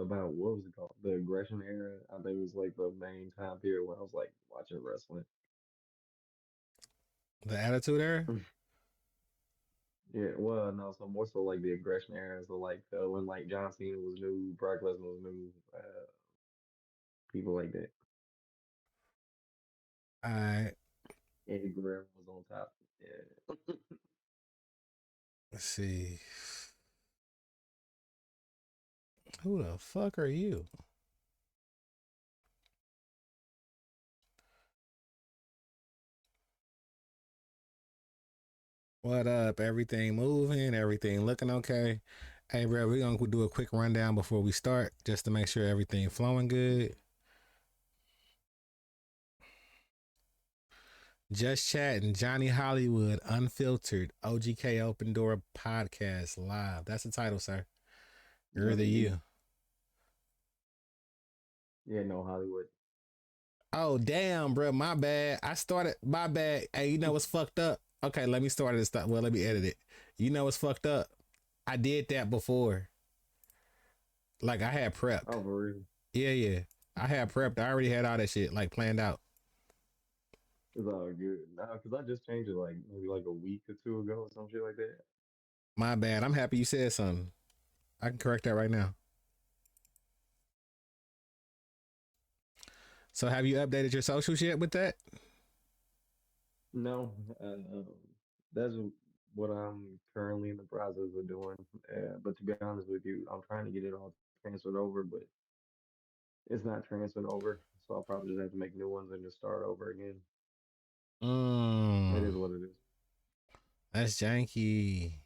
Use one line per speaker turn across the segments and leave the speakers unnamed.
about what was it called? The aggression era. I think it was like the main time period when I was like watching wrestling.
The Attitude Era.
Yeah, well, no, so more so like the aggression era. So like when like John Cena was new, Brock Lesnar was new, people like that.
I
Eddie Guerrero was on top. Yeah.
let's see. Who the fuck are you? What up? Everything moving? Everything looking okay? Hey, bro, we're gonna do a quick rundown before we start, just to make sure everything flowing good. Just chatting, Johnny Hollywood, Unfiltered, OGK Open Door Podcast Live. That's the title, sir. You're
Yep,
the
indeed.
you.
Yeah, no Hollywood.
Oh, damn, bro. My bad. I started. My bad. Hey, you know what's fucked up? Okay, let me start this stuff. Well, let me edit it. You know what's fucked up? I did that before. Like, I had prepped.
Oh, for real.
Yeah, yeah. I had prepped. I already had all that shit, like, planned out.
It's all good. Nah, because I just changed it like maybe like a week or two ago or some shit like that.
My bad. I'm happy you said something. I can correct that right now. So, have you updated your socials yet with that?
No, that's what I'm currently in the process of doing. But to be honest with you, I'm trying to get it all transferred over, but it's not transferred over. So I'll probably just have to make new ones and just start over again. It
Mmm.
is what it is.
That's janky.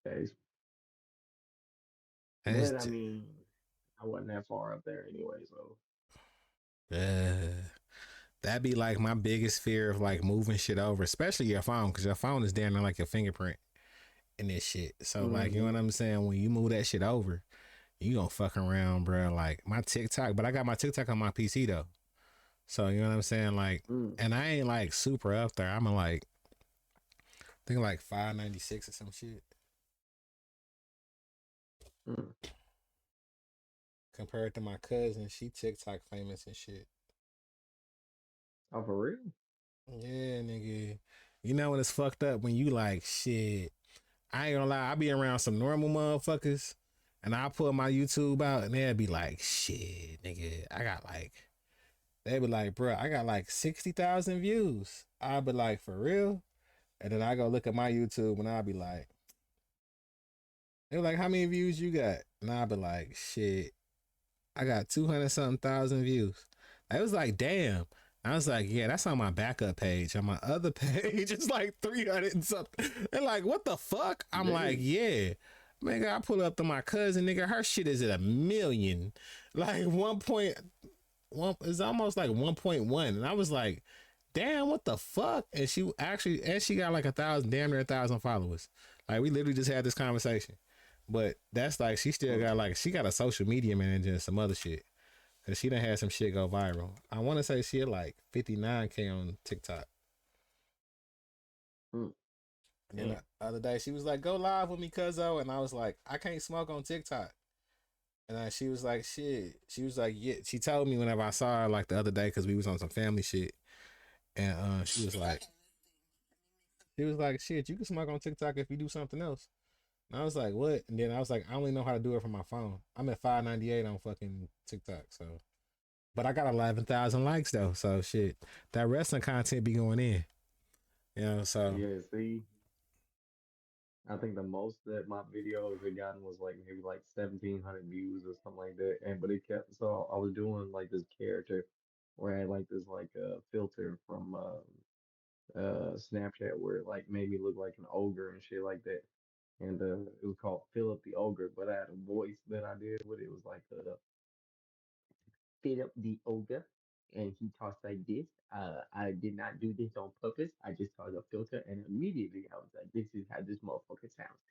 Okay.
That's
But I mean, I wasn't that far up there anyway, so
that'd be like my biggest fear of like moving shit over, especially your phone, because your phone is damn near like your fingerprint in this shit. So like, you know
hmm
what I'm saying? When you move that shit over, you gonna fuck around, bro. Like my TikTok, but I got my TikTok on my PC though. So you know what I'm saying? Like,
mm
and I ain't like super up there. I'm like, I think like 596 or some shit
mm.
compared to my cousin. She TikTok famous and shit.
Oh, for real?
Yeah, nigga. You know when it's fucked up when you like shit. I ain't gonna lie, I be around some normal motherfuckers and I pull my YouTube out and they'll be like, shit, nigga, I got like, they be like, bro, I got like 60,000 views. I'll be like, for real? And then I go look at my YouTube and I'll be like, they be like, how many views you got? And I'll be like, shit, I got 200 something thousand views. I was like, damn. I was like, yeah, that's on my backup page. On my other page, it's like 300 and something. They're like, what the fuck? I'm like,
Damn.
yeah. Nigga, I pull up to my cousin, nigga, her shit is at a million. Like 1.1, it's almost like 1.1. And I was like, damn, what the fuck? And she actually, and she got like 1,000, damn near 1,000 followers. Like we literally just had this conversation. But that's like, she still
Mm.
got like, she got a social media manager and some other shit. Cause she done had some shit go viral. I want to say she had like 59K on TikTok.
Mm.
And then
Damn.
the other day she was like, "Go live with me, cuzzo," and I was like, "I can't smoke on TikTok." And she was like, "Shit." She was like, "Yeah." She told me whenever I saw her like the other day because we was on some family shit, and she was like, "Shit, you can smoke on TikTok if you do something else." And I was like, "What?" And then I was like, "I only know how to do it from my phone. I'm at 598 on fucking TikTok, so." But I got 11,000 likes though, so shit. That wrestling content be going in, you know. So
Yeah, see, I think the most that my videos had gotten was like maybe like 1,700 views or something like that. And but it kept so I was doing like this character where I had like this like filter from Snapchat where it like made me look like an ogre and shit like that. And it was called Philip the Ogre, but I had a voice that I did with it. It was like Philip the Ogre, and he talks like this. I did not do this on purpose. I just saw the filter, and immediately I was like, "This is how this motherfucker sounds."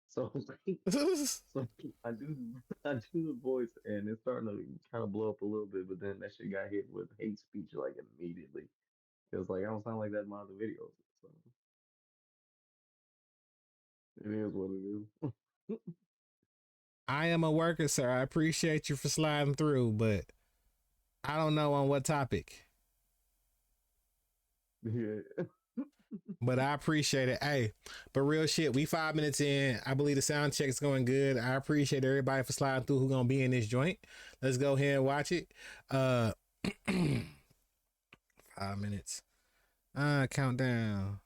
So, like, so I do, I do the voice, and it's starting to kind of blow up a little bit. But then that shit got hit with hate speech like immediately. It was like I don't sound like that in my other videos. So it is what it is.
I am a worker, sir. I appreciate you for sliding through, but I don't know on what topic.
Yeah.
But I appreciate it. Hey, but real shit, we 5 minutes in. I believe the sound check's going good. I appreciate everybody for sliding through who gonna be in this joint. Let's go ahead and watch it. 5 minutes. Countdown.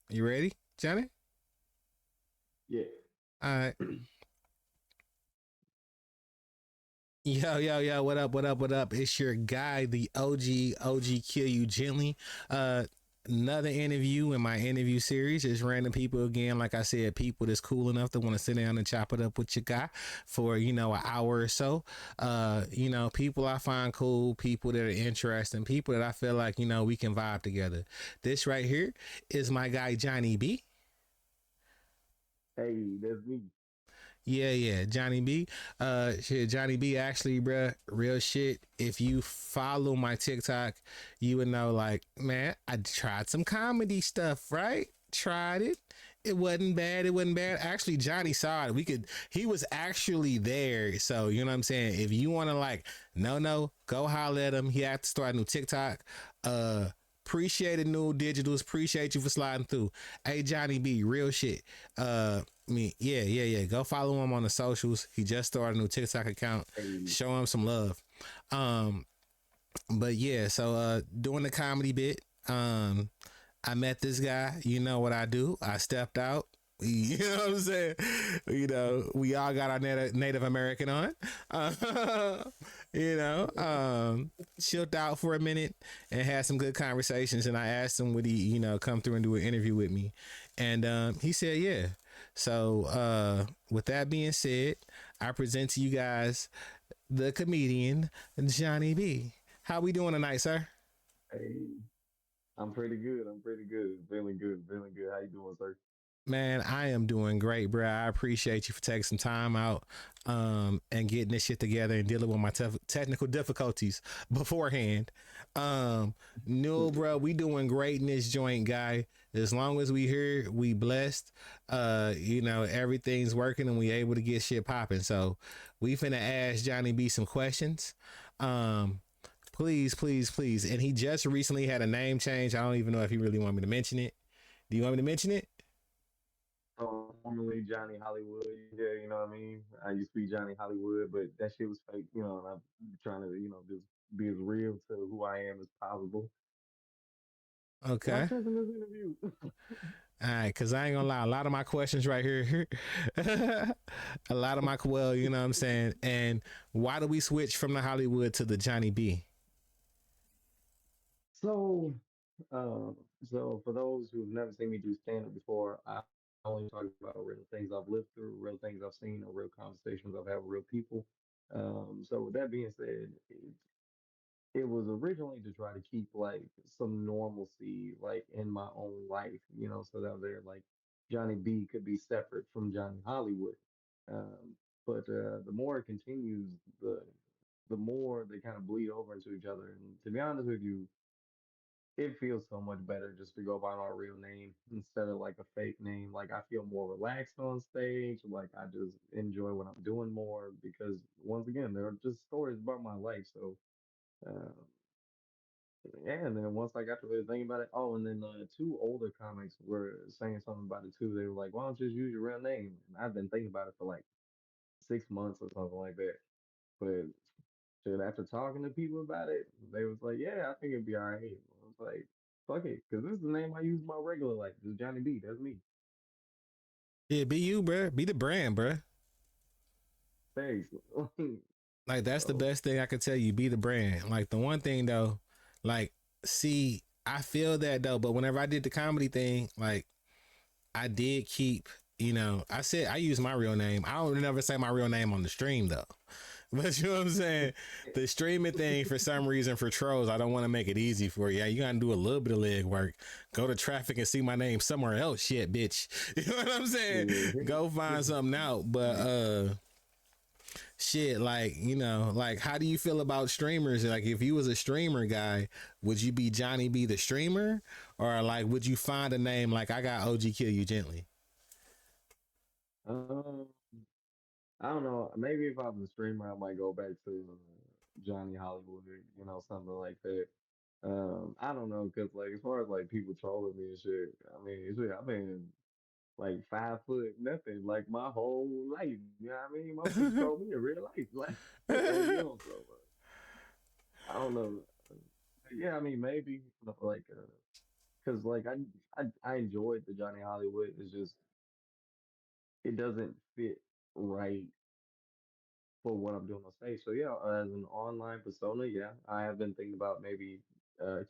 You ready, Johnny?
Yeah.
All right. Yo, yo, yo, what up, what up, what up? It's your guy, the OG Kill You Gently. Uh Another interview in my interview series. It's random people again, like I said, people that's cool enough to want to sit down and chop it up with your guy for, an hour or so. People I find cool, people that are interesting, people that I feel like, we can vibe together. This right here is my guy Johnny B.
Hey, that's me.
Yeah, Johnny B. Shit, Johnny B. Actually, bruh, real shit. If you follow my TikTok, you would know, like, man, I tried some comedy stuff, right? Tried it. It wasn't bad. It wasn't bad. Actually, Johnny saw it. He was actually there. So, you know what I'm saying? If you want to, like, no, go holler at him. He had to start a new TikTok. Appreciate it, new digitals. Appreciate you for sliding through. Hey, Johnny B, real shit. Yeah. Go follow him on the socials. He just started a new TikTok account.
Hey,
Show him some love. Um, but yeah, so doing the comedy bit. I met this guy. You know what I do? I stepped out. You know what I'm saying? We all got our Native American on. Uh, you know, um, Chilled out for a minute and had some good conversations. And I asked him would he, come through and do an interview with me, and he said yeah. So with that being said, I present to you guys the comedian Johnny B. How we doing tonight, sir?
hey, I'm pretty good. I'm pretty good. Feeling good. Feeling good. How you doing, sir?
Man, I am doing great, bro. I appreciate you for taking some time out and getting this shit together and dealing with my technical difficulties beforehand. No, bro, we doing great in this joint, guy. As long as we here, we blessed. Everything's working and we able to get shit popping. So we finna ask Johnny B some questions. Um, please, please, please. And he just recently had a name change. I don't even know if he really want me to mention it. Do you want me to mention it?
Formerly Johnny Hollywood. Yeah, you know what I mean? I used to be Johnny Hollywood, but that shit was fake, and I'm trying to, just be as real to who I am as possible. Why
Okay.
taking this interview?
All right, because I ain't gonna lie, a lot of my questions right here, a lot of my, well, you know what I'm saying? And why do we switch from the Hollywood to the Johnny B?
So, uh, so for those who've never seen me do stand up before, I only talk about real things I've lived through, real things I've seen, or real conversations I've had with real people. So with that being said, it was originally to try to keep like some normalcy like in my own life, so that they're like Johnny B could be separate from Johnny Hollywood. But the more it continues, the more they kind of bleed over into each other. And to be honest with you, it feels so much better just to go by my real name instead of like a fake name. Like I feel more relaxed on stage. Like I just enjoy what I'm doing more because once again, they're just stories about my life. So uh, yeah, and then once I got to really thinking about it, oh, and then two older comics were saying something about it too. They were like, "Why don't you just use your real name?" And I've been thinking about it for like 6 months or something like that. But shit, after talking to people about it, they was like, "Yeah, I think it'd be all right." I was like, "Fuck it," because this is the name I use in my regular life. This is Johnny B. That's me.
Yeah, be you, bro. Be the brand, bro.
Thanks.
Like, that's the
So,
best thing I could tell you. Be the brand. Like, the one thing, though, like, see, I feel that, though, but whenever I did the comedy thing, like, I did keep, I said I use my real name. I don't never say my real name on the stream, though. But you know what I'm saying? The streaming thing, for some reason, for trolls, I don't want to make it easy for you. Yeah, you got to do a little bit of leg work. Go to traffic and see my name somewhere else. Shit, bitch. You know what I'm saying?
yeah.
Go find something out. But shit, like, like, how do you feel about streamers? Like, if you was a streamer guy, would you be Johnny B the streamer? Or, like, would you find a name like I got OG Kill You Gently?
um, I don't know. Maybe if I'm a streamer, I might go back to Johnny Hollywood, something like that. I don't know, cause like as far as like people trolling me and shit, I mean, shit, I've been like 5 foot nothing like my whole life. You know what I mean? Motherfuckers troll me in real life, like so I don't know. Yeah, I mean maybe like cause like I enjoyed the Johnny Hollywood. It's just it doesn't fit right for what I'm doing on stage. So yeah, as an online persona, yeah, I have been thinking about maybe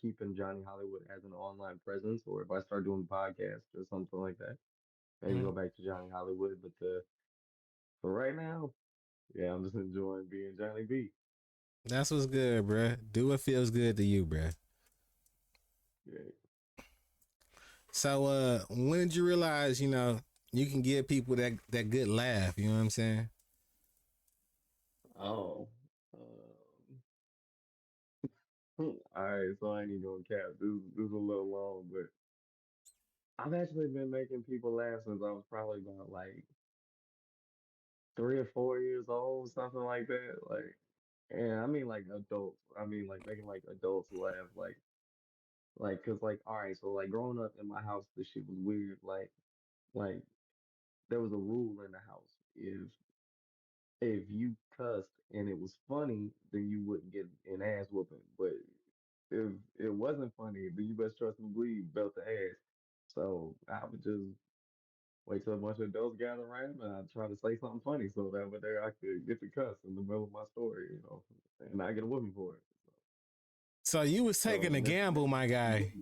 keeping Johnny Hollywood as an online presence, or if I start doing podcasts or something like that, maybe go back to Johnny Hollywood. But for right now, yeah, I'm just enjoying being Johnny B.
That's what's good, bruh. Do what feels good to you, bruh.
Yeah.
So, when did you realize, you can give people that good laugh? You know what I'm saying?
Oh. All right, so I ain't even gonna cap. This is a little long, but I've actually been making people laugh since I was probably about like 3 or 4 years old, something like that. Like, and I mean like adults. I mean like making like adults laugh, cause like all right, so like growing up in my house, this shit was weird. Like there was a rule in the house. If you cussed and it was funny, then you wouldn't get an ass whooping. But if it wasn't funny, then you best trust and believe you belt the ass. So I would just wait till a bunch of adults gather around and I try to say something funny so that way there I could get the cuss in the middle of my story, and I get a whooping for it.
So you was
So
taking a
that's
gamble, my guy.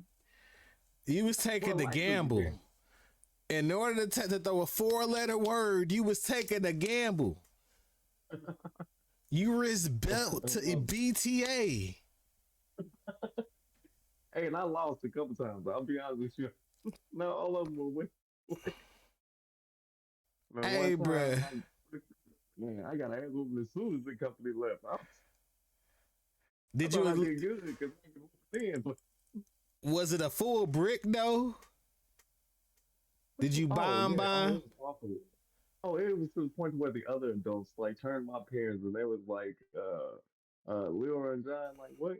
You was taking
well,
the
life is a
gamble.
game.
In order to throw a four-letter word, you was taking a gamble. You risk belt to
Well,
BTA.
hey, and I lost a couple times. I'll be honest with you. No, all of them were win. Man, one
Hey,
time,
bruh.
man, I got an ass whooping as soon as the company left. I
Did
thought I
you
did good because I could whoop in, but
was it a full brick though? Did you
oh
bomb
yeah, oh it
bomb?
was awful. Oh, it was to the point where the other adults like turned my parents and they was like, Leora and John, like, what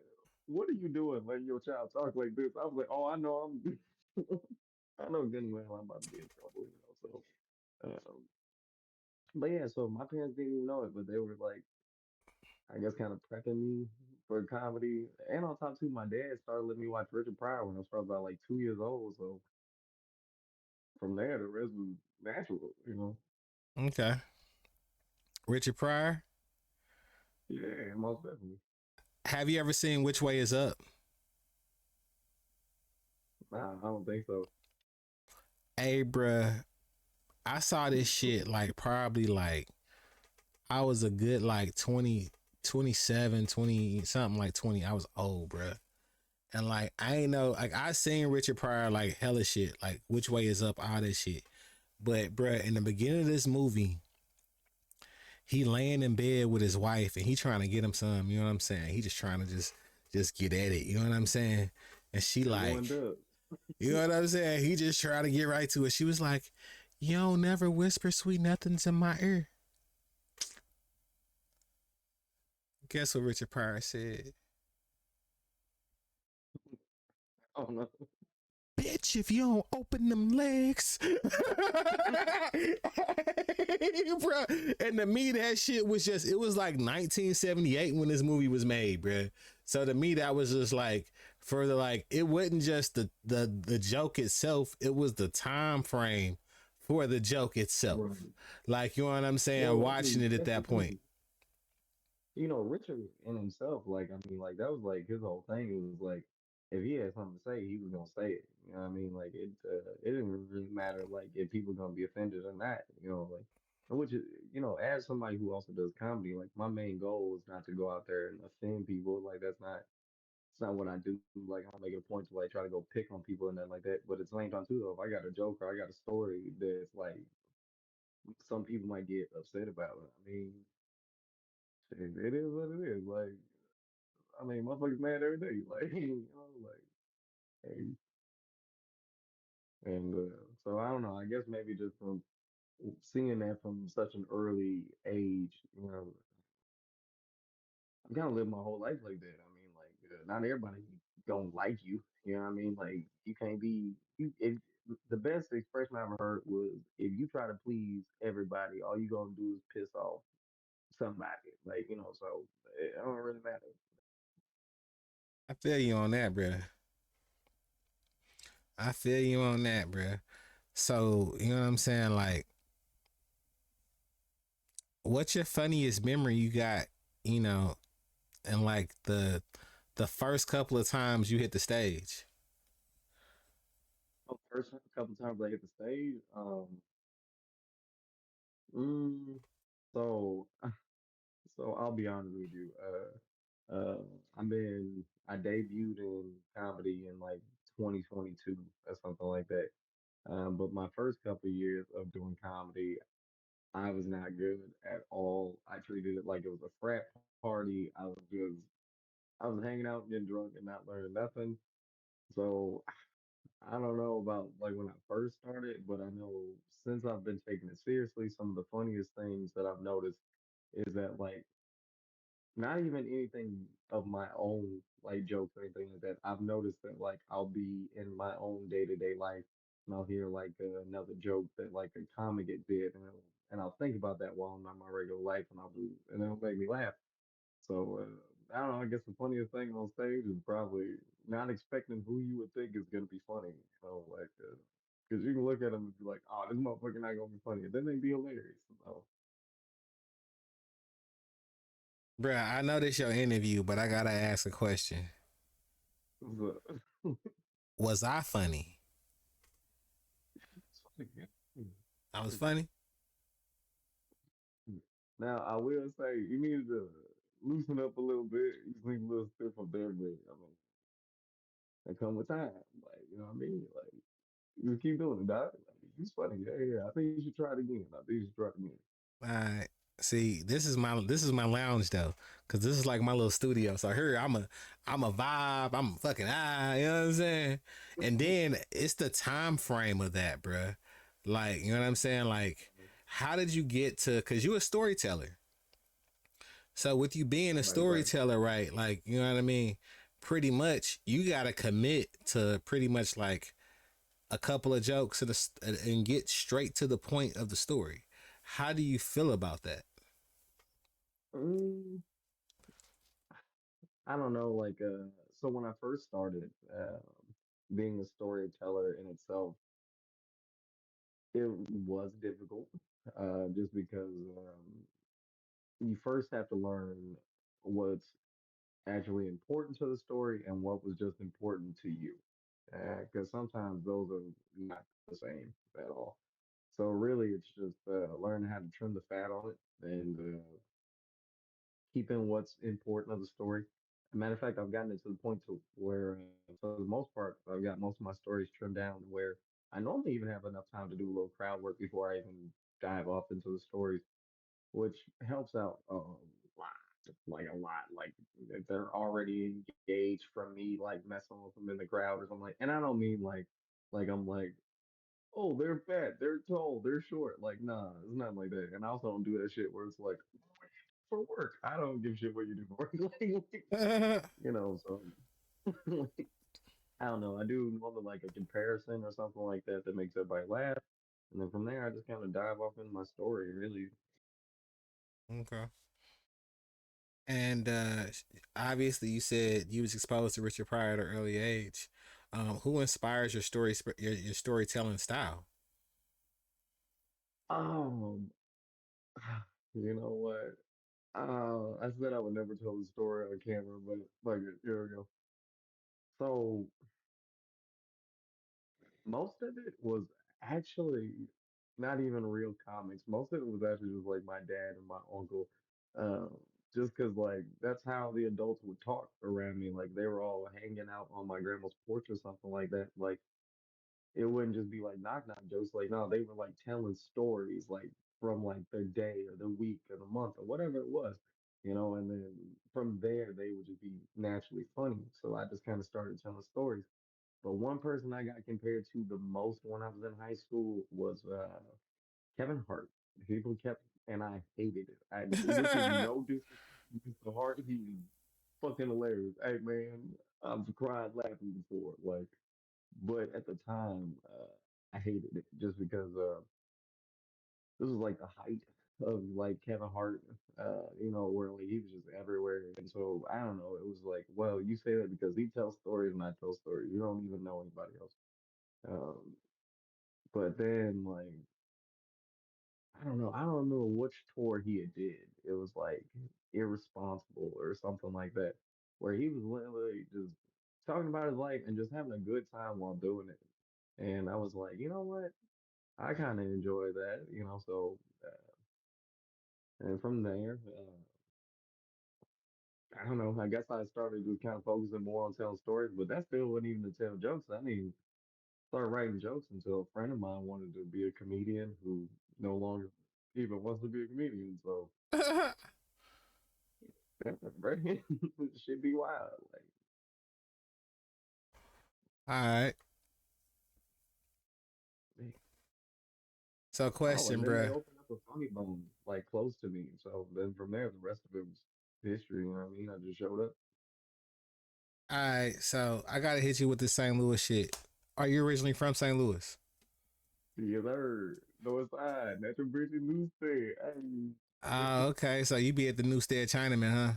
are you doing letting your child talk like this? I was like, oh, I know I know good and well I'm about to be in trouble. So, but yeah, so my parents didn't even know it, but they were like, I guess, kind of prepping me for comedy. And on top too, my dad started letting me watch Richard Pryor when I was probably about like 2 years old. So from there, the rest was natural.
Okay. Richard Pryor.
Yeah, most definitely.
Have you ever seen Which Way Is Up?
Nah, I don't think so.
Hey, bruh. I saw this shit like probably like I was a good like 20, 27, 20 something like 20. I was old, bruh. And like I ain't know, like I seen Richard Pryor like hella shit, like Which Way Is Up, all this shit. But bruh, in the beginning of this movie, he laying in bed with his wife and he trying to get him some, you know what I'm saying? He just trying to just get at it, you know what I'm saying? And she
Just one
like,
dub.
you know what I'm saying? He just trying to get right to it. She was like, you don't never whisper sweet nothings in my ear. Guess what Richard Pryor said?
Oh no.
Bitch, if you don't open them legs. Bro. And to me, that shit was just, it was like 1978 when this movie was made, bro. So to me, that was just like, further like, it wasn't just the joke itself, it was the time frame for the joke itself.
Right.
Like, you know what I'm saying?
Well, I
Watching
mean,
it at
that's the
that point.
thing. Richard in himself, like, I mean, like, that was like his whole thing. It was like, if he had something to say, he was gonna say it. You know what I mean? Like, it didn't really matter, like, if people gonna be offended or not. Like, which is, as somebody who also does comedy, like, my main goal is not to go out there and offend people. Like, it's not what I do. Like, I don't make it a point to like try to go pick on people and nothing like that. But at the same time, too, though, if I got a joke or I got a story that's like some people might get upset about it. I mean, it is what it is. Like, I mean, motherfuckers mad every day. Like, like, hey, and so I don't know. I guess maybe just from seeing that from such an early age, I've kind of lived my whole life like that. I mean, like, not everybody gonna like you. You know what I mean? Like, you can't be. You, if, the best expression I ever heard was, if you try to please everybody, all you gonna do is piss off somebody. Like, so it don't really matter.
I feel you on that, bro. I feel you on that, bro. So, you know what I'm saying? Like, what's your funniest memory you got, you know, and like the first couple of times you hit the stage?
First couple times I hit the stage, mm, so so I'll be honest with you. I've been I debuted in comedy in like 2022 or something like that. But my first couple years of doing comedy, I was not good at all. I treated it like it was a frat party. I was hanging out, getting drunk, and not learning nothing. So I don't know about like when I first started, but I know since I've been taking it seriously, some of the funniest things that I've noticed is that like not even anything of my own like jokes or anything like that. I've noticed that like I'll be in my own day to day life and I'll hear like another joke that like a comic it did, and I'll think about that while I'm in my regular life, and it'll make me laugh. So I don't know. I guess the funniest thing on stage is probably not expecting who you would think is gonna be funny. Like because you can look at them and be like, "Oh, this motherfucker not gonna be funny," and then they be hilarious. So,
Bruh, I know this your interview, but I gotta ask a question.
so
Was I funny?
it's funny.
I was funny?
Now, I will say you need to loosen up a little bit. You seem a little stiff up there, but I mean, that come with time. Like, you know what I mean? Like, you just keep doing it, dog. Like, it's funny. Yeah, yeah. I think you should try it again. I think you should try it again.
All right. See, this is my lounge though, cause this is like my little studio. So here I'm a vibe. I'm fucking you know what I'm saying? And then it's the time frame of that, bruh. Like, you know what I'm saying? Like, how did you get to? Cause you a storyteller. So with you being a
Right, right.
storyteller, right? Like, you know what I mean? Pretty much, you gotta commit to pretty much like a couple of jokes and get straight to the point of the story. How do you feel about that?
Mm, I don't know. Like, so when I first started, being a storyteller in itself, it was difficult, just because you first have to learn what's actually important to the story and what was just important to you. Because sometimes those are not the same at all. So really, it's just learning how to trim the fat on it and keeping what's important of the story. As a matter of fact, I've gotten it to the point to where, for the most part, I've got most of my stories trimmed down to where I normally even have enough time to do a little crowd work before I even dive off into the stories, which helps out a lot, like a lot. Like if they're already engaged from me, like messing with them in the crowd or something like. And I don't mean like I'm like, oh, they're fat, they're tall, they're short. Like, nah, it's not like that. And I also don't do that shit where it's like for work. I don't give a shit what you do for work. So like, I don't know. I do more like a comparison or something like that that makes everybody laugh. And then from there, I just kind of dive off into my story. Really,
Okay. And obviously, you said you was exposed to Richard Pryor at an early age. Who inspires your your storytelling style?
um, you know what? I said I would never tell the story on camera, but like here we go. So most of it was actually not even real comics. Most of it was actually just like my dad and my uncle. Um, just because like that's how the adults would talk around me. Like they were all hanging out on my grandma's porch or something like that. Like it wouldn't just be like knock knock jokes. Like no, they were like telling stories like from like their day or the week or the month or whatever it was. And then from there they would just be naturally funny. So I just kind of started telling stories. But one person I got compared to the most when I was in high school was Kevin Hart. People kept, and I hated it. This is no disrespect to Hart. He's fucking hilarious. Hey man, I've cried laughing before. Like, but at the time, I hated it just because this was like the height of like Kevin Hart. Where like he was just everywhere, and so I don't know. It was like, well, you say that because he tells stories and I tell stories. You don't even know anybody else. Um, but then like I don't know. I don't remember which tour he had did. It was like irresponsible or something like that, where he was literally just talking about his life and just having a good time while doing it. And I was like, you know what? I kind of enjoy that, So, and from there, I don't know. I guess I started just kind of focusing more on telling stories, but that still wasn't even to tell jokes. I didn't start writing jokes until a friend of mine wanted to be a comedian who no longer even wants to be a comedian. So. Yeah, bro. Should be wild. Like,
All right.
man.
So,
Oh, and
question,
then they
bruh.
opened up a funny bone like close to me. So then from there, the rest of it was history. You know what I mean? I just showed up.
All right. So, I gotta hit you with the St. Louis shit. Are you originally from St. Louis?
Yes, sir. North side, Natural Bridge and Newstead. Hey.
Okay. So you be at the New Stead Chinaman, huh?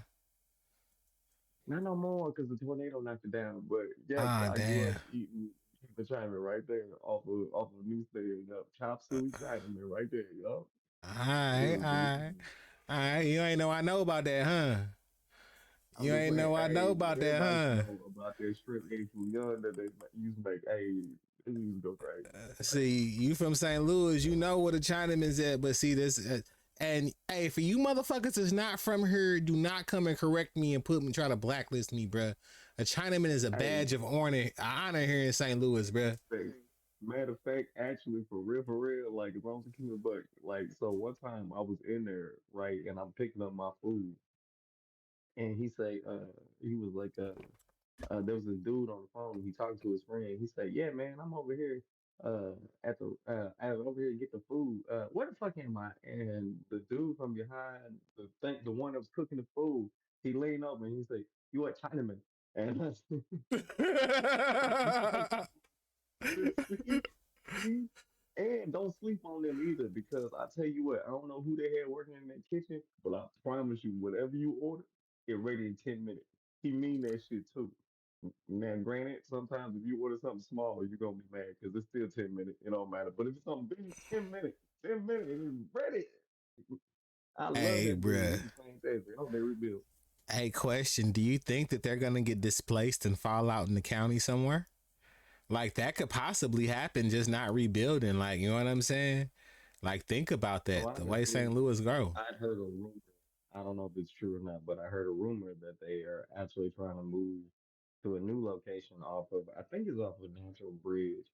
Not no more because the tornado knocked it down. But yes,
Ah,
I grew up
damn.
eating the Chinaman right there off of Newstead. Yup. Chop suey Chinaman right there. Yup.
All
It
right.
was
All right.
delicious.
All right. You ain't know I know about that, huh?
I'm
You
just
ain't
saying,
know I know
hey,
about that,
everybody should
huh?
know about that strip game from young that they used to make. Hey, they used to go crazy.
See, you from St. Louis, you know where the Chinaman's at, but see this, and hey, for you motherfuckers that's not from here, do not come and correct me and put me try to blacklist me, bruh. A Chinaman is a
Hey,
badge of honor here in St. Louis, bruh.
hey, matter of fact, actually, for real, like if I was a kid, but like, so one time I was in there, right, and I'm picking up my food, and he was like, there was this dude on the phone. He talked to his friend. He said, "Yeah, man, I'm over here, over here to get the food. Where the fuck am I?" And the dude from behind the one that was cooking the food, he leaned over and he said, "You a Chinaman?" And I said, see, see, and don't sleep on them either because I tell you what, I don't know who they had working in that kitchen, but I promise you, whatever you order, it ready in 10 minutes. He mean that shit too. Now, granted, sometimes if you order something small, you're gonna be mad because it's still 10 minutes. It don't matter. But if it's something big, 10 minutes, 10 minutes, it's ready. I love
Hey,
that dude.
bruh.
He's fantastic. I hope they rebuild.
Hey, question: do you think that they're gonna get displaced and fall out in the county somewhere? Like that could possibly happen, just not rebuilding. Like, you know what I'm saying? Like, think about
So
that. The way St.
honestly,
Louis grow.
I'd heard a rumor. I don't know if it's true or not, but I heard a rumor that they are actually trying to move to a new location off of, I think it's off of Natural Bridge,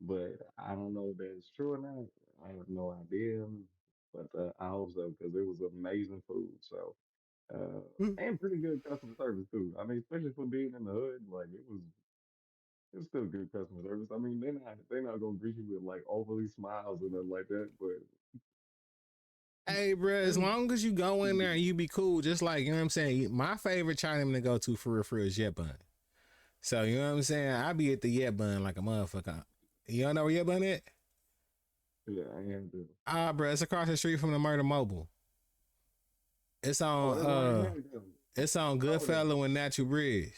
but I don't know if that's true or not. I have no idea, but I hope so because it was amazing food. So, and pretty good customer service too. I mean, especially for being in the hood, like it was still good customer service. I mean, they're not gonna greet you with like overly smiles or nothing like that, but
Hey, bro,
it
as
was
long as you go in
pretty
there and
good.
you be cool, just like, you know what I'm saying? My favorite Chinaman to go to for real is Yet Bun. So, you know what I'm saying? I be at the Yet Bun like a motherfucker. You don't know where Yet Bun at?
Yeah, I am too.
Ah, bro, it's across the street from the Murder Mobile. It's
Oh,
on
that's right here. Then.
it's on
Over there.
Goodfellow and Natural Bridge.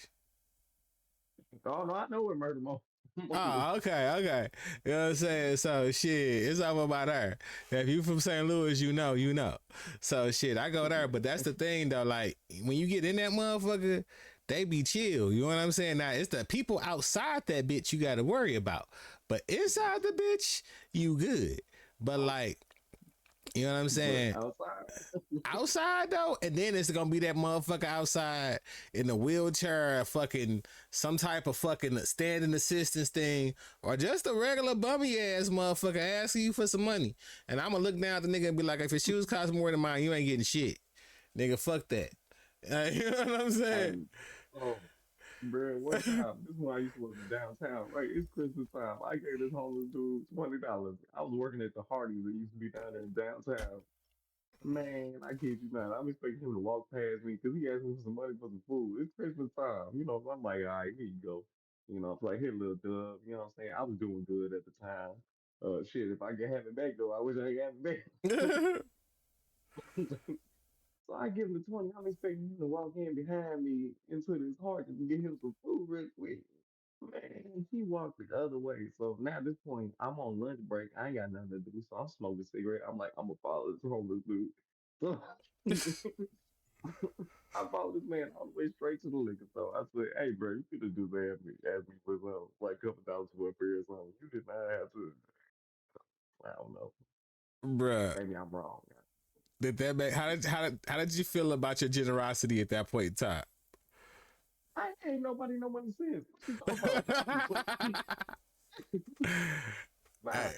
Oh no, I know where Murder Mobile.
Oh, okay, okay. You know what I'm saying? So shit, it's all about her. If you from St. Louis, you know, you know. So shit, I go there, but that's the thing though. Like when you get in that motherfucker, they be chill. You know what I'm saying? Now it's the people outside that bitch you got to worry about, but inside the bitch, you good. But like, you know what I'm
But
saying?
outside,
Outside though, and then it's gonna be that motherfucker outside in a wheelchair, fucking some type of fucking standing assistance thing, or just a regular bummy ass motherfucker asking you for some money. And I'm gonna look down at the nigga and be like, if your shoes cost more than mine, you ain't getting shit. Nigga, fuck that. You know what I'm saying?
hey, oh. Bruh, one time, this is when I used to work in downtown, right? It's Christmas time. I gave this homeless dude $20. I was working at the Hardee's that used to be down there in downtown. Man, I kid you not. I'm expecting him to walk past me because he asked me for some money for some food. It's Christmas time, so I'm like, all right, here you go. So I hit a little dub, you know what I'm saying? I was doing good at the time. Shit, if I could have it back though, I wish I could have it back. So I give him the 20. I'm expecting him to walk in behind me into this heart to get him some food real quick. Man, he walked the other way. So now at this point, I'm on lunch break. I ain't got nothing to do. So I'm smoking a cigarette. I'm like, I'm gonna follow this homeless dude. So I followed this man all the way straight to the liquor store. I said, hey, bro, you could have just asked me for like a couple dollars for a beer or something. You did not have to. I don't know.
Bruh.
Maybe I'm wrong.
Did that make how did you feel about your generosity at that point in time?
I ain't nobody no money since. What you talking about? Nah,
Hey,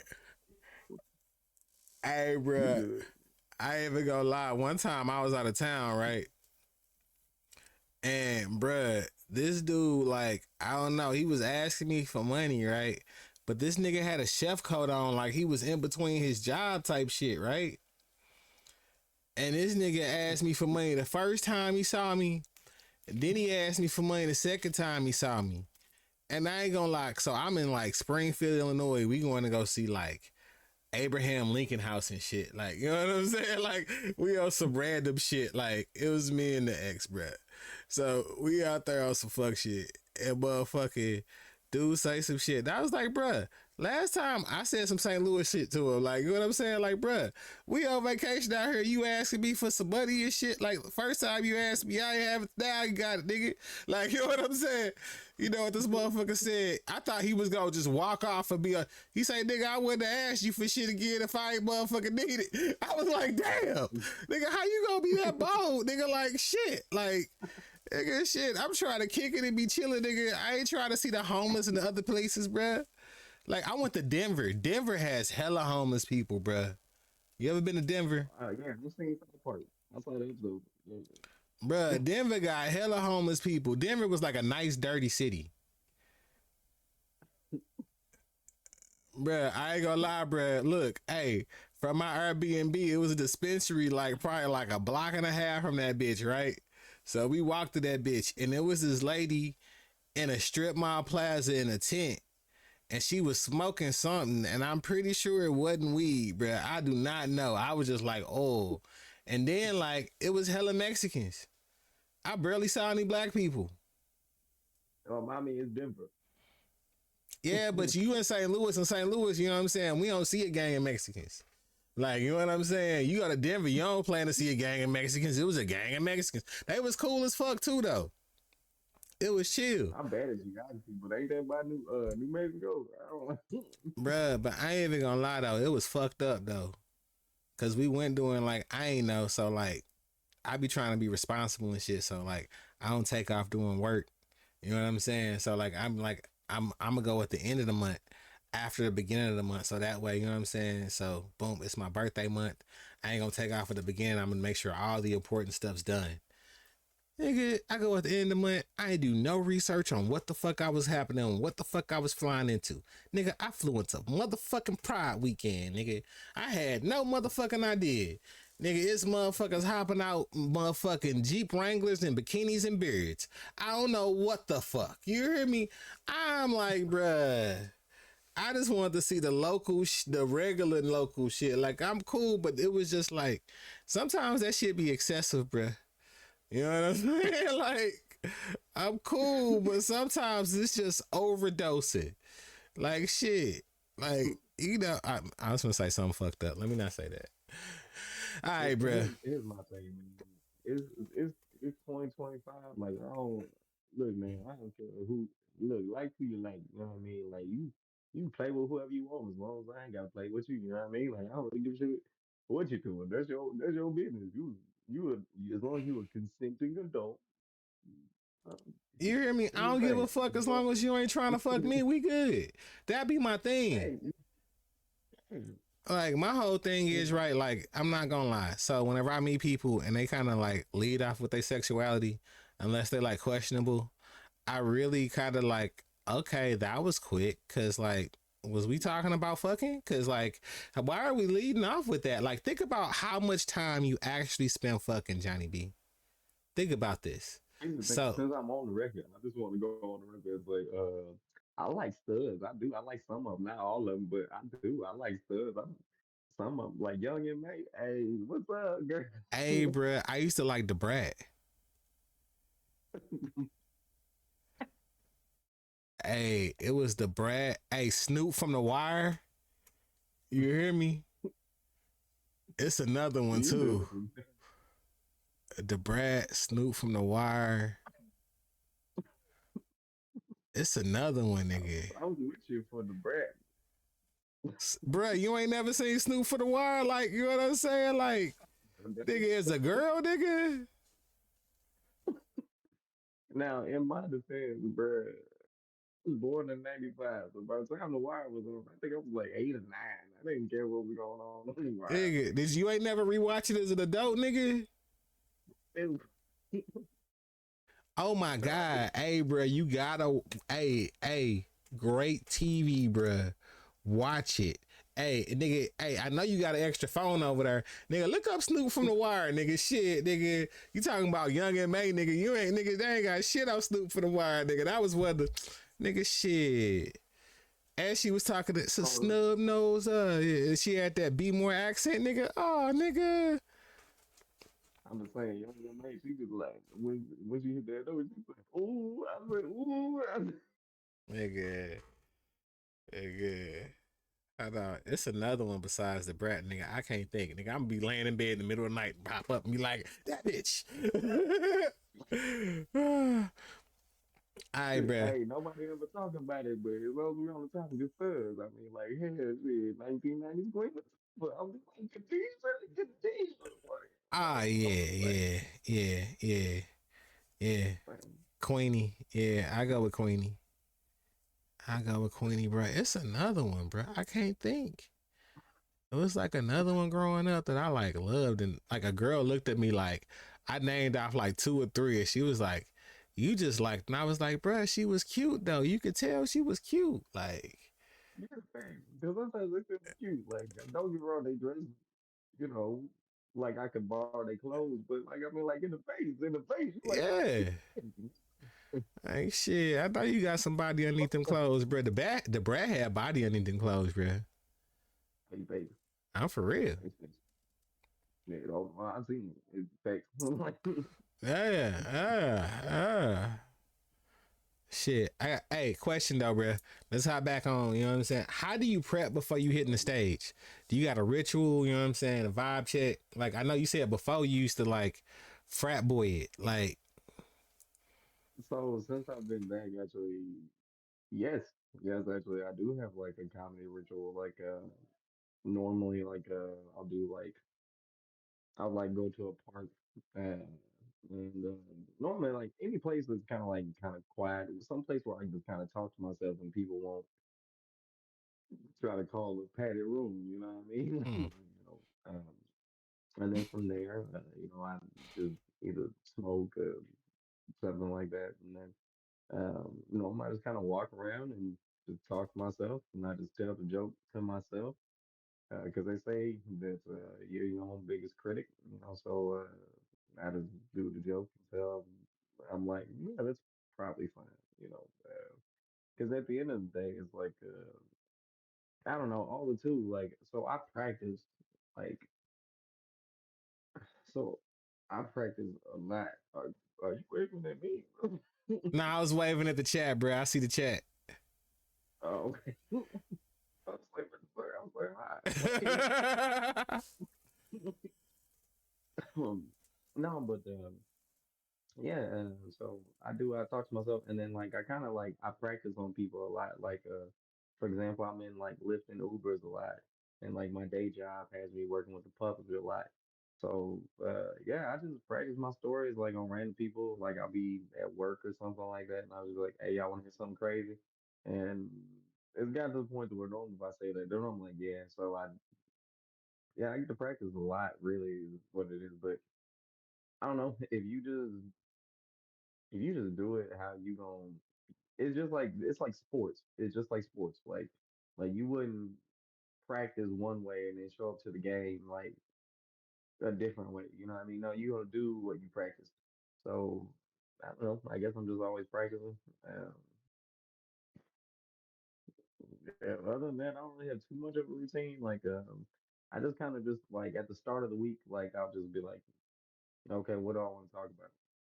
hey,
we
bruh.
good.
I ain't even gonna lie. One time I was out of town, right? And bruh, this dude, like, I don't know, he was asking me for money, right? But this nigga had a chef coat on, like he was in between his job type shit, right? And this nigga asked me for money the first time he saw me. And then he asked me for money the second time he saw me. And I ain't gonna lie, so I'm in like Springfield, Illinois. We going to go see like Abraham Lincoln House and shit. Like, you know what I'm saying? Like, we on some random shit. Like, it was me and the ex, bruh. So we out there on some fuck shit. And motherfucking dude say some shit. I was like, bruh, last time I said some St. Louis shit to him. Like, you know what I'm saying? Like, bruh, we on vacation out here. You asking me for some money and shit. Like, the first time you asked me, I ain't have it. Now you got it, nigga. Like, you know what I'm saying? You know what this motherfucker said? I thought he was gonna just walk off and be a. He say, nigga, I wouldn't have asked you for shit again if I ain't motherfucking need it. I was like, damn, nigga, how you gonna be that bold, nigga? Like, shit, like. Nigga, shit, I'm trying to kick it and be chilling, nigga. I ain't trying to see the homeless in the other places, bruh. Like, I went to Denver. Denver has hella homeless people, bruh. You ever been to Denver?
Yeah, just seen South Park. I saw the episode. Yeah,
Bruh, Denver got hella homeless people. Denver was like a nice, dirty city. Bruh, I ain't gonna lie, bruh. Look, hey, from my Airbnb, it was a dispensary like probably like a block and a half from that bitch, right? So we walked to that bitch, and there was this lady in a strip mall plaza in a tent, and she was smoking something, and I'm pretty sure it wasn't weed, bruh. I do not know. I was just like, oh. And then like it was hella Mexicans. I barely saw any black people.
mommy is Denver.
Yeah, but you in St. Louis, you know what I'm saying? We don't see a gang of Mexicans. Like, you know what I'm saying? You go to Denver, you don't plan to see a gang of Mexicans. It was a gang of Mexicans. They was cool as fuck too, though. It was chill.
I'm bad at geography, but ain't that by New Mexico? I don't know.
Bruh, but I ain't even gonna lie, though. It was fucked up, though. Because we went doing, like, I ain't know. So, like, I be trying to be responsible and shit. So, like, I don't take off doing work. You know what I'm saying? So, like, I'm going to go at the end of the month after the beginning of the month. So that way, you know what I'm saying? So, boom, it's my birthday month. I ain't going to take off at the beginning. I'm going to make sure all the important stuff's done. Nigga, I go at the end of the month. I ain't do no research on what the fuck I was happening, what the fuck I was flying into. Nigga, I flew into motherfucking Pride weekend, nigga. I had no motherfucking idea. Nigga, it's motherfuckers hopping out motherfucking Jeep Wranglers and bikinis and beards. I don't know what the fuck. You hear me? I'm like, bruh. I just wanted to see the local, the regular local shit. Like, I'm cool, but it was just like, sometimes that shit be excessive, bruh. You know what I'm saying? Like, I'm cool, but sometimes it's just overdosing. Like, shit. Like, I was gonna say something fucked up. Let me not say that. All right, bruh.
Here's my thing, man. It's 2025. Like I don't look, man. I don't care who look like who you like. You know what I mean? Like you play with whoever you want as long as I ain't gotta play with you. You know what I mean? Like I don't really give a shit what you doing. That's your business. As long as you a consenting adult, uh,
You hear me?
do
I
your
don't give a
thing.
fuck
You
as
know?
long as you ain't trying to fuck me. We good. That be my thing.
Hey, hey,
Like, my whole thing is, right, like, I'm not gonna lie. So whenever I meet people and they kind of like lead off with their sexuality, unless they're like questionable, I really kind of like, okay, that was quick. Cause like, was we talking about fucking? Cause like, why are we leading off with that? Like, think about how much time you actually spend fucking, Johnny B. Think about this.
Here's the thing,
So,
since I'm on the record, I just want to go on the record. It's like, I like studs. I do. I like some of them, not all of them, but I do. I like studs. Some of them, like Young and May. Hey, what's up, girl?
hey, bruh, I used to like the brat. Hey, it was the brat. Hey, Snoop from The Wire. You hear me? It's another one
You
too.
do.
The brat, Snoop from The Wire. It's another one, nigga.
I was with you for the brat.
Bruh, you ain't never seen Snoop for The Wire? Like, you know what I'm saying? Like, nigga is a girl, nigga.
Now, in my defense, bruh, I was born in '95. So by the time the wire was on, I think I was like 8 or 9. I didn't care what was going on the wire.
Nigga, did you ain't never rewatch it as an adult, nigga?
It,
Oh my
no, I
god,
didn't.
hey, bro, you gotta, hey, great TV, bro. Watch it. Hey, nigga, hey, I know you got an extra phone over there. Nigga, look up Snoop from The Wire, nigga. Shit, nigga. You talking about Young and May, nigga. You ain't, nigga, they ain't got shit on Snoop from The Wire, nigga. That was what the, nigga, shit. As she was talking to so
Oh,
snub nose, she had that be more accent, nigga. Oh, nigga.
I'm just saying, young mate, she was like, when she hit that note, she was like, ooh, I was like, ooh.
Nigga, nigga. I know it's another one besides the brat, nigga. I can't think, nigga. I'm gonna be laying in bed in the middle of the night, pop up and be like, that bitch. All right, bruh.
Hey, nobody ever talking about it, but as long as we on the topic of thugs, I mean, like, hell, shit, 1990s Queen, but I'm just like, Khadijah,
Ah, yeah, yeah, yeah, yeah, yeah.
like,
Queenie, yeah, I go with Queenie. I go with Queenie, bro. It's another one, bro. I can't think. It was like another one growing up that I like loved, and like a girl looked at me like I named off like two or three, and she was like, "You just like," and I was like, "Bruh, she was cute though. You could tell she was cute." Like,
yeah, thanks. Because sometimes they feel cute. Like, don't get me wrong, they dress, you know, like I could borrow their clothes, but like, I mean, like in the face, you like,
yeah, like shit. I thought you got some body underneath them clothes, bro. The brat had body underneath them clothes, bro.
hey, baby,
I'm for real.
yeah, I seen it. It's facts. Like,
Yeah, shit. Hey, question though, bro. Let's hop back on. You know what I'm saying? How do you prep before you hitting the stage? Do you got a ritual? You know what I'm saying? A vibe check? Like I know you said before you used to like frat boy it. Like,
so since I've been back, actually, yes, yes, actually, I do have like a comedy ritual. Like, normally, like, I'll do like, I'll like go to a park, and normally, like, any place that's kind of quiet, some place where I can just kind of talk to myself and people won't try to call a padded room. You know what I mean?
mm,
And then from there, I just either smoke, something like that, and then I might just kind of walk around and just talk to myself, and I just tell the joke to myself, because they say that you're your own biggest critic. So I just do the joke until I'm like, yeah, that's probably fine. Because at the end of the day, it's like, I don't know, all the two. Like, so I practice, like, so I practice a lot. Are you waving at me?
nah, I was waving at the chat, bro. I see the chat.
Oh, okay. I was like, what the fuck? I was like, hi. Like, no, but yeah, so I talk to myself, and then like I kind of like I practice on people a lot. Like, for example, I'm in like Lyft and Ubers a lot, and like my day job has me working with the public a lot. So yeah, I just practice my stories like on random people. Like I'll be at work or something like that, and I'll be like, "Hey, y'all want to hear something crazy?" And it's gotten to the point to where normally if I say that, they're normally like, "Yeah." So I get to practice a lot. Really, is what it is. But I don't know if you just if you just do it how you going it's like sports. It's just like sports. Like you wouldn't practice one way and then show up to the game like a different way. You know what I mean? No, you gonna do what you practice. So I don't know. I guess I'm just always practicing. Yeah, other than that, I don't really have too much of a routine. I just kind of just like at the start of the week, like I'll just be like, okay, what do I want to talk about?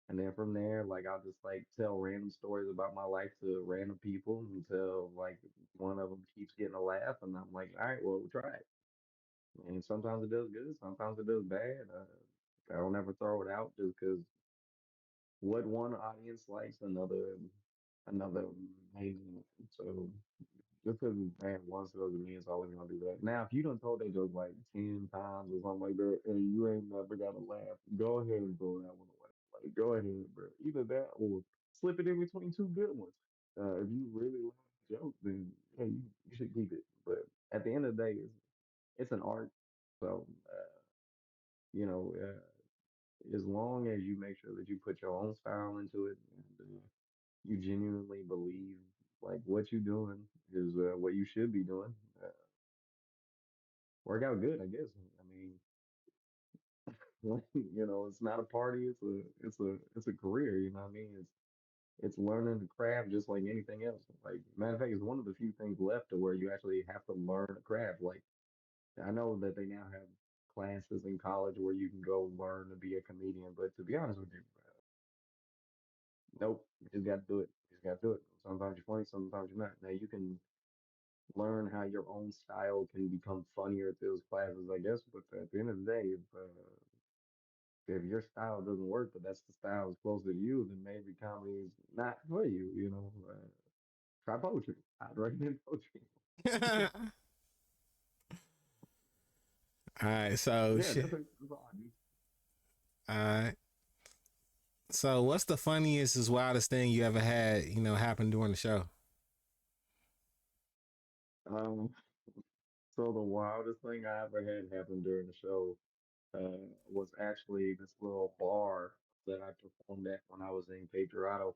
And then from there, like I'll just like tell random stories about my life to random people until like one of them keeps getting a laugh, and I'm like, all right, well, we'll try it. And sometimes it does good, sometimes it does bad. I don't ever throw it out just because what one audience likes, another amazing. So just because it's bad once doesn't mean it's always gonna do that. Now, if you done told that joke like 10 times or something like that, and you ain't never got a laugh, go ahead and throw that one away. Like, go ahead, bro. Either that or slip it in between two good ones. If you really love the joke, then yeah, you should keep it. But at the end of the day, it's an art. So you know, as long as you make sure that you put your own style into it and you genuinely believe like what you're doing is what you should be doing. Uh, Work out good, I guess. I mean, it's not a party. It's a career. You know what I mean? It's learning the craft just like anything else. Like matter of fact, it's one of the few things left to where you actually have to learn a craft. Like I know that they now have classes in college where you can go learn to be a comedian, but to be honest with you, nope, you just got to do it. You just got to do it. Sometimes you're funny, sometimes you're not. Now you can learn how your own style can become funnier through those classes, I guess. But at the end of the day, if your style doesn't work, but that's the style that's closer to you, then maybe comedy is not for you. Try poetry. I'd recommend poetry.
All right, so
Yeah,
shit.
that's all I do.
All right. So what's the funniest, is wildest thing you ever had, happen during the show?
Um, so the wildest thing I ever had happen during the show was actually this little bar that I performed at when I was in Cape Girardeau.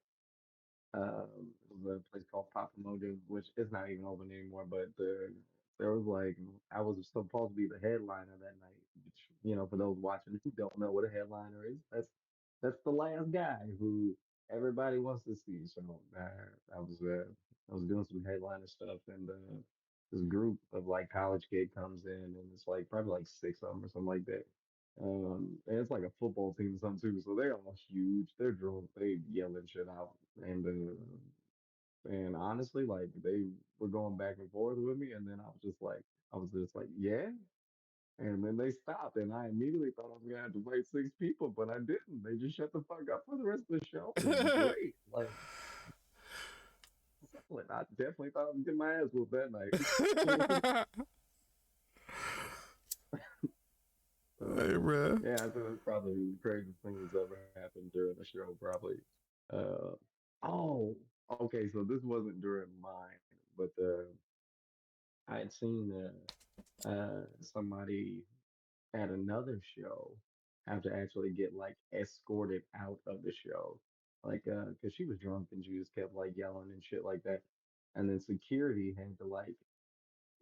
It was a place called Papa Mojo, which is not even open anymore. But there was like I was supposed to be the headliner that night. Which, for those watching who don't know what a headliner is, that's the last guy who everybody wants to see. So I was doing some headliner stuff, and this group of like college kid comes in, and it's like probably like six of them or something like that. And it's like a football team or something too. So they're all huge. They're drunk. They yelling shit out. And honestly, like they were going back and forth with me. And then I was just like, yeah. And then they stopped. And I immediately thought I was going to have to wait six people, but I didn't. They just shut the fuck up for the rest of the show. It was great. Like, solid. I definitely thought I was getting my ass whooped that night.
Hey,
So
bro.
yeah, I think that's probably the craziest thing that's ever happened during the show. Probably. Uh, oh, okay. So this wasn't during mine, but I had seen somebody at another show have to actually get like escorted out of the show, like because she was drunk and she just kept like yelling and shit like that, and then security had to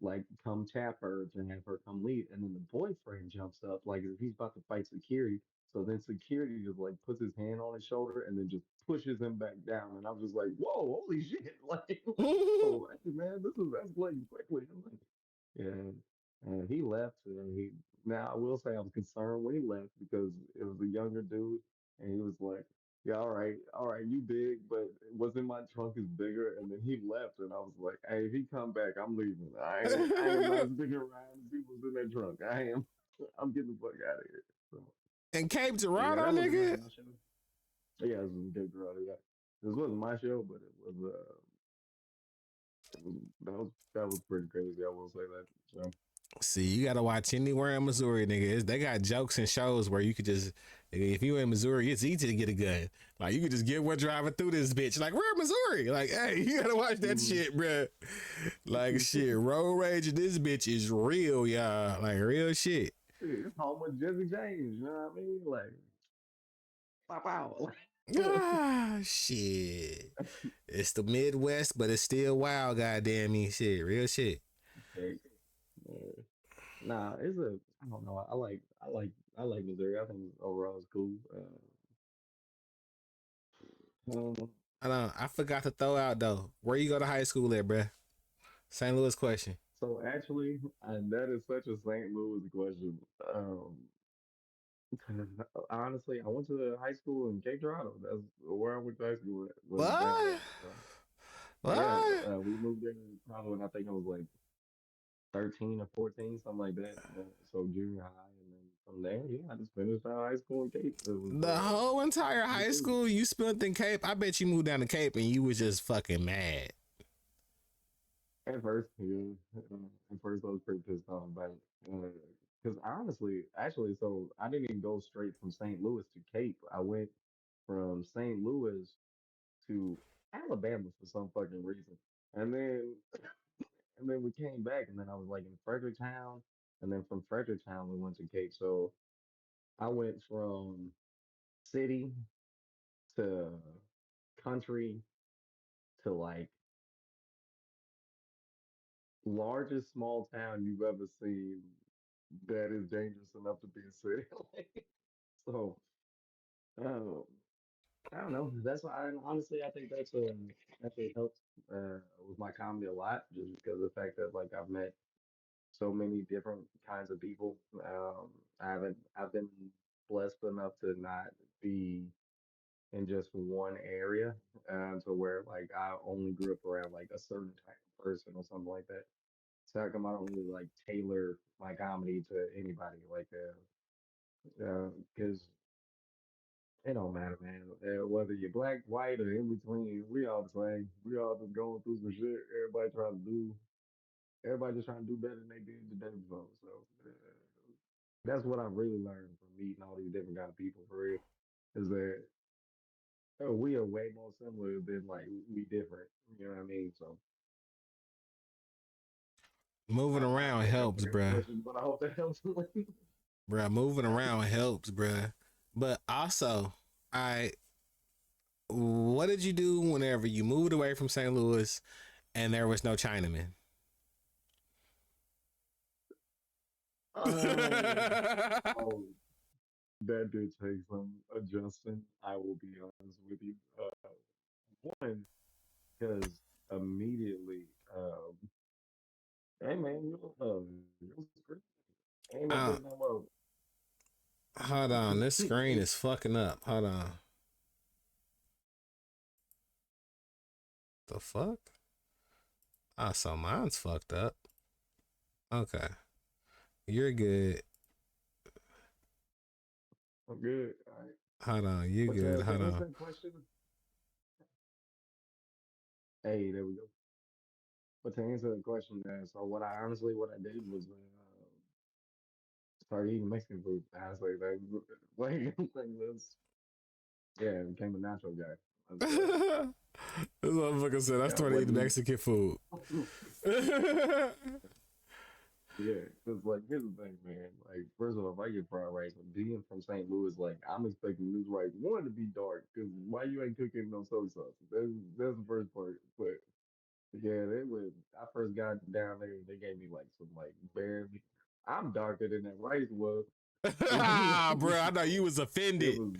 like come tap her to have her come leave. And then the boyfriend jumps up like he's about to fight security. So then security just like puts his hand on his shoulder and then just pushes him back down. And I'm just like, whoa, holy shit. Like, whoa, hey, man, this is escalating quickly. I'm like, yeah. And he left and now I will say I was concerned when he left because it was a younger dude and he was like, yeah, all right, you big, but what's in my trunk is bigger. And then he left, and I was like, hey, if he come back, I'm leaving. I am not sticking around to see what's in that trunk. I'm getting the fuck out of here. So,
And Cape
but yeah,
Girardeau,
that wasn't
nigga.
my show. Yeah, this was Big Brother. Yeah, this wasn't my show, but that was pretty crazy. I will say that. So,
See, you gotta watch anywhere in Missouri, nigga. They got jokes and shows where you could just, nigga, if you in Missouri, it's easy to get a gun. Like you could just get one driving through this bitch. Like we're in Missouri. Like, hey, you gotta watch that
mhm.
shit, bruh. Like shit, road rage in this bitch is real, y'all. Like real shit.
It's home with Jesse James. You know what I mean? Like, pop out.
Ah, shit. It's the Midwest, but it's still wild. Goddamn me, shit, real shit.
Okay. Yeah. Nah, it's a. I don't know. I like Missouri. I think overall it's cool.
I forgot to throw out though. Where you go to high school at, bruh? St. Louis question.
So actually, and that is such a St. Louis question. Honestly, I went to high school in Cape Girardeau. That's where I went to high school. Was down
What?
there. So yeah,
What?
we moved there probably when I think I was like 13 or 14, something like that. So junior high, and then from there, yeah, I just finished out high school in Cape.
The whole entire
It was
high
cool.
school you spent in Cape? I bet you moved down to Cape and you was just fucking mad.
At first, yeah. At first, I was pretty pissed off about it. Because honestly, actually, so I didn't even go straight from St. Louis to Cape. I went from St. Louis to Alabama for some fucking reason. And then and then we came back and then I was like in Fredericktown. And then from Fredericktown we went to Cape. So I went from city to country to like largest small town you've ever seen that is dangerous enough to be a city. Like, so um, I don't know. That's why honestly I think that's actually helped with my comedy a lot, just because of the fact that like I've met so many different kinds of people. I've been blessed enough to not be in just one area, to where like I only grew up around like a certain type of person or something like that. So how come I don't really like tailor my comedy to anybody like because it don't matter, man. Whether you're black, white, or in between, we all the same. We all just going through some shit. Everybody just trying to do better than they did the day before. So that's what I've really learned from meeting all these different kind of people for real. Is that we are way more similar than like we different. You know what I mean? So
Moving
I
around
can't answer
helps,
that
bruh.
question, but I hope that helps.
Bruh, moving around helps, bruh. But also, I what did you do whenever you moved away from St. Louis and there was no Chinaman?
um, oh, that did take some adjusting. I will be honest with you. One, because immediately, hey man, you're screwed. Ain't no
uh,
putting them up.
hold on, this screen is fucking up. Hold on. The fuck? Oh, so mine's fucked up. Okay. You're good.
I'm good. All right.
Hold on. You
But
good.
to
Hold
answer
on.
that question, hey, there we go. But to answer the question, so what I did was start eating Mexican food. Honestly, like this, yeah, I became a nacho guy. That's,
This motherfucker said I
yeah,
started eating
wasn't
Mexican food.
yeah, because like here's the thing, man. Like first of all, if I get fried rice, being from St. Louis, like I'm expecting this rice one to be dark. Because why you ain't cooking no soy sauce? That's the first part. But yeah, they would. I first got down there, they gave me like some like berry. I'm darker than that rice was. it
Bro, I know you was offended.
was.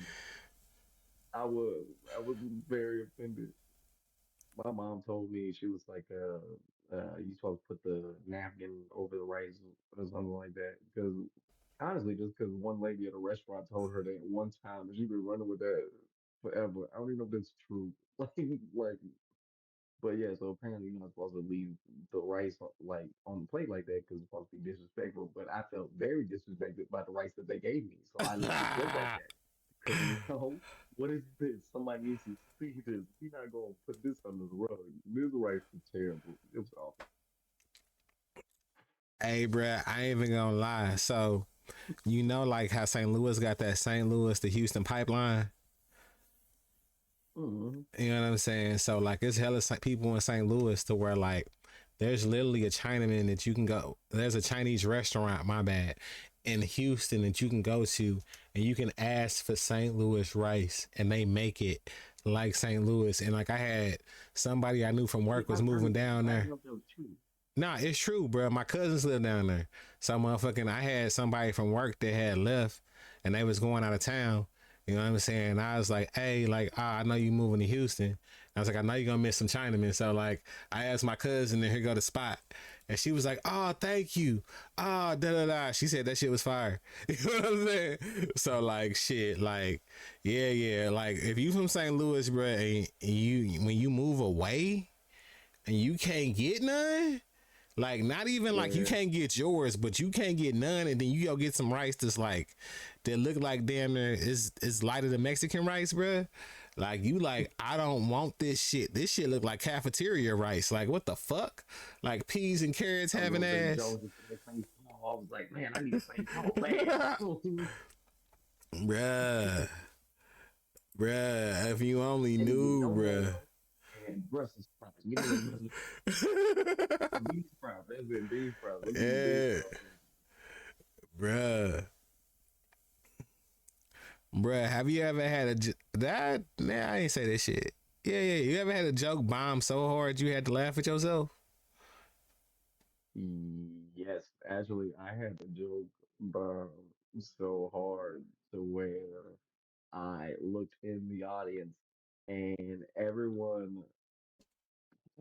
I was. I was very offended. My mom told me she was like, you supposed to put the napkin over the rice or something like that. Because honestly, just because one lady at a restaurant told her that one time, and she been running with that forever. I don't even know if that's true. Like, but yeah. So apparently, you're not supposed to leave the rice like on the plate like that because it's supposed to be disrespectful. But I felt very disrespected by the rice that they gave me, so I let it go like that. Because no, what is this? Somebody needs to see this. We're not gonna put this under the rug. This rice was terrible. It was awful.
Hey, bro, I ain't even gonna lie. So, you know, like how St. Louis got that St. Louis to Houston pipeline?
Mm-hmm.
You know what I'm saying? So, like, it's hella people in St. Louis to where, like, there's literally a Chinaman that you can go. There's a Chinese restaurant, my bad, in Houston that you can go to and you can ask for St. Louis rice and they make it like St. Louis. And like I had somebody I knew from
See,
work was
I've
moving
heard that.
down
I
there.
know those too.
Nah, it's true, bro. My cousins live down there. So motherfucking, I had somebody from work that had left, and they was going out of town. You know what I'm saying? And I was like, hey, like, I know you moving to Houston. I was like, I know you're gonna miss some Chinamen. So like, I asked my cousin, and here go the spot, and she was like, oh, thank you. Oh, da da da. She said that shit was fire. You know what I'm saying? So like, shit, like, yeah, yeah. Like, if you from St. Louis, bro, and you when you move away and you can't get none. Like not even like you
Yeah.
can't get yours, but you can't get none, and then you go get some rice that's like that look like damn near is lighter than Mexican rice, bruh. Like you like I don't want this shit. This shit look like cafeteria rice. Like what the fuck? Like peas and carrots
A
having
little bit
ass,
jealous of the St. Paul. I was like, man, I need a St. Paul bad.
bruh, bruh. If you only
Can't get
knew,
no
bruh.
ham and Brussels sprouts. Give me the Brussels beef sprouts. That's it, beef sprouts. Let's get the beef
Yeah,
sprouts.
bruh. Bruh, have you ever had that? Nah, I ain't say this shit. Yeah, yeah. You ever had a joke bomb so hard you had to laugh at yourself?
Yes, actually, I had a joke bomb so hard to where I looked in the audience and everyone.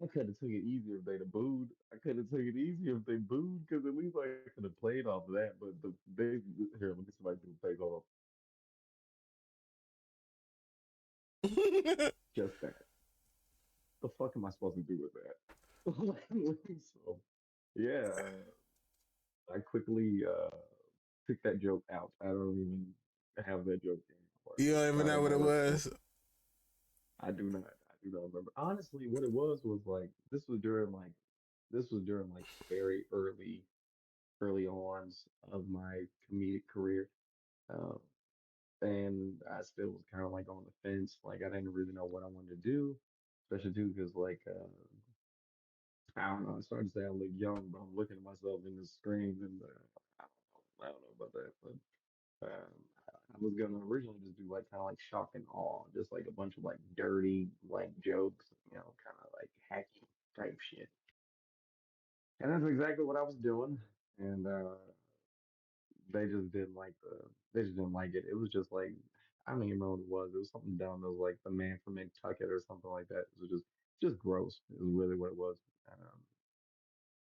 I could have took it easier if they'd have booed. I could have took it easier if they booed because at least I could have played off of that. But they here, let me see if I can do a fake hold just that. The fuck am I supposed to do with that? So yeah, I quickly took that joke out. I don't even have that joke anymore.
You don't
So
even
I
know
don't
what
know
it
what it's supposed
was.
to. I do not. I do not remember. Honestly, what it was like this was during like the very early ons of my comedic career. Um, and I still was kind of like on the fence. Like I didn't really know what I wanted to do, especially too because like I don't know. I started to say I look young, but I'm looking at myself in the screen, and I don't know about that. But I was gonna originally just do like kind of like shock and awe, just like a bunch of like dirty like jokes, kind of like hacky type shit. And that's exactly what I was doing. And they just didn't like they just didn't like it. It was just like I don't even remember what it was. It was something dumb. It was like the man from Nantucket or something like that. It was just gross. It was really what it was. Um,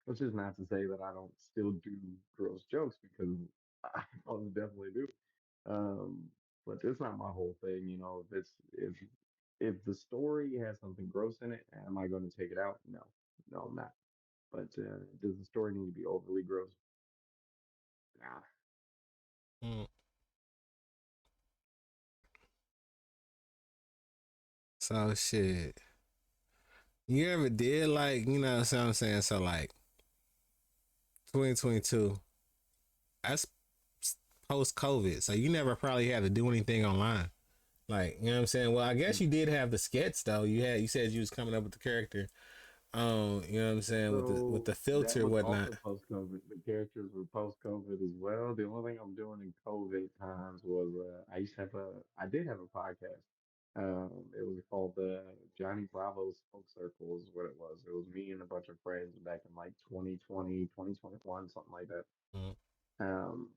which is not to say that I don't still do gross jokes because I most definitely do. Um, but it's not my whole thing. If the story has something gross in it, am I going to take it out? No, no, I'm not. But does the story need to be overly gross? Nah.
Mm. So shit. You ever did like, you know what I'm saying? So like 2022, that's post COVID. So you never probably had to do anything online. Like, you know what I'm saying? Well, I guess you did have the sketch though. You said you was coming up with the character. You know what I'm saying, with
So
the
that
filter
was
whatnot.
also post COVID. The characters were post COVID as well. The only thing I'm doing in COVID times was I did have a podcast. It was called Johnny Bravo's Smoke Circle is what it was. It was me and a bunch of friends back in like 2020, 2021, something like that.
Mm.
Um,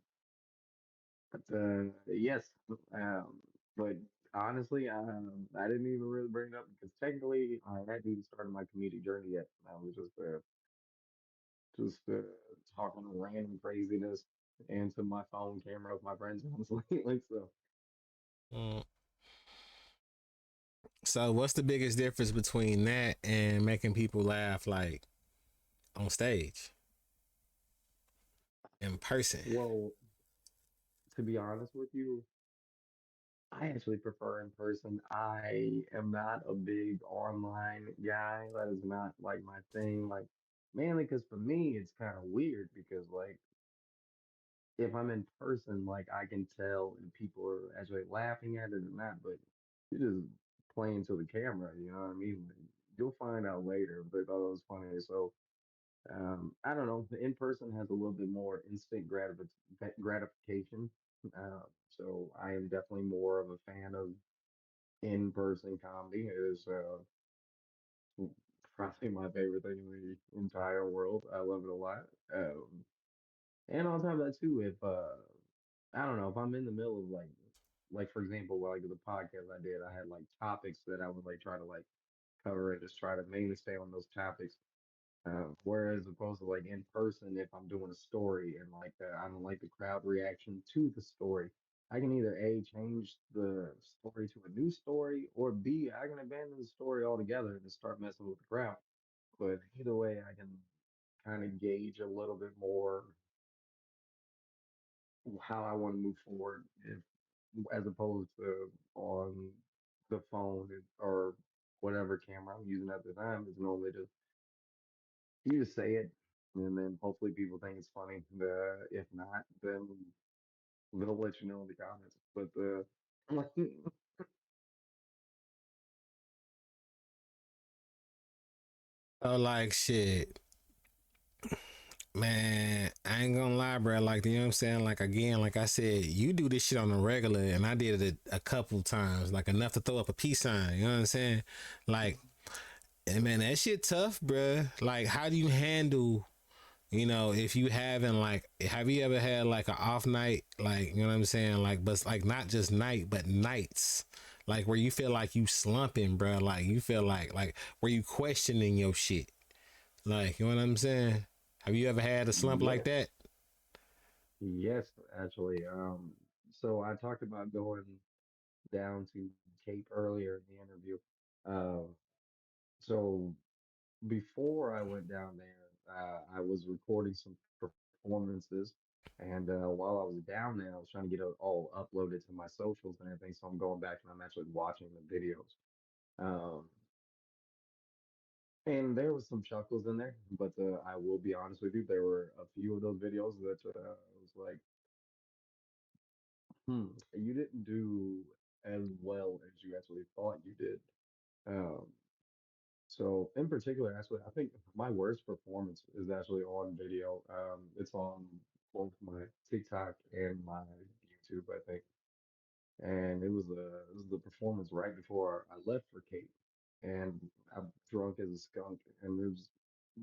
but yes, um, but honestly, I didn't even really bring it up because technically I hadn't even started my comedic journey yet. I was just talking random craziness into my phone camera of my friends, honestly. Like so.
Mm. So what's the biggest difference between that and making people laugh like on stage in person?
Well, to be honest with you, I actually prefer in person. I am not a big online guy. That is not like my thing. Like mainly because for me it's kind of weird because like if I'm in person, like I can tell if people are actually laughing at it or not, but you're just playing to the camera, you know what I mean? Like, you'll find out later if they thought it was funny. So I don't know. The in person has a little bit more instant gratification. So I am definitely more of a fan of in person comedy. It is probably my favorite thing in the entire world. I love it a lot. And on top of that too, if I don't know, if I'm in the middle of like for example, like the podcast I did, I had like topics that I would like try to like cover and just try to mainly stay on those topics. Whereas opposed to like in person, if I'm doing a story and like I don't like the crowd reaction to the story, I can either A, change the story to a new story, or B, I can abandon the story altogether and just start messing with the crowd. But either way, I can kind of gauge a little bit more how I want to move forward if as opposed to on the phone or whatever camera I'm using at the time is normally just you just say it and then hopefully people think it's funny. If not, then they'll let you know in the comments. But
So like shit, man, I ain't gonna lie, bro. Like, you know what I'm saying? Like, again, like I said, you do this shit on a regular, and I did it a couple times, like enough to throw up a peace sign. You know what I'm saying? Like, and man, that shit tough, bro. Like, how do you handle? If you haven't like, have you ever had like an off night? Like, you know what I'm saying? Like, but it's like not just night, but nights. Like where you feel like you slumping, bro. Like you feel like where you questioning your shit. Like, you know what I'm saying? Have you ever had a slump like
yes,
that?
yes, actually. So I talked about going down to Cape earlier in the interview. Um, so before I went down there, I was recording some performances, and while I was down there, I was trying to get it all uploaded to my socials and everything. So I'm going back and I'm actually watching the videos. Um, and there was some chuckles in there, but I will be honest with you, there were a few of those videos that was like, you didn't do as well as you actually thought you did. Um, So in particular, actually, I think my worst performance is actually on video. It's on both my TikTok and my YouTube, I think. And it was the performance right before I left for Cape, and I'm drunk as a skunk, and it was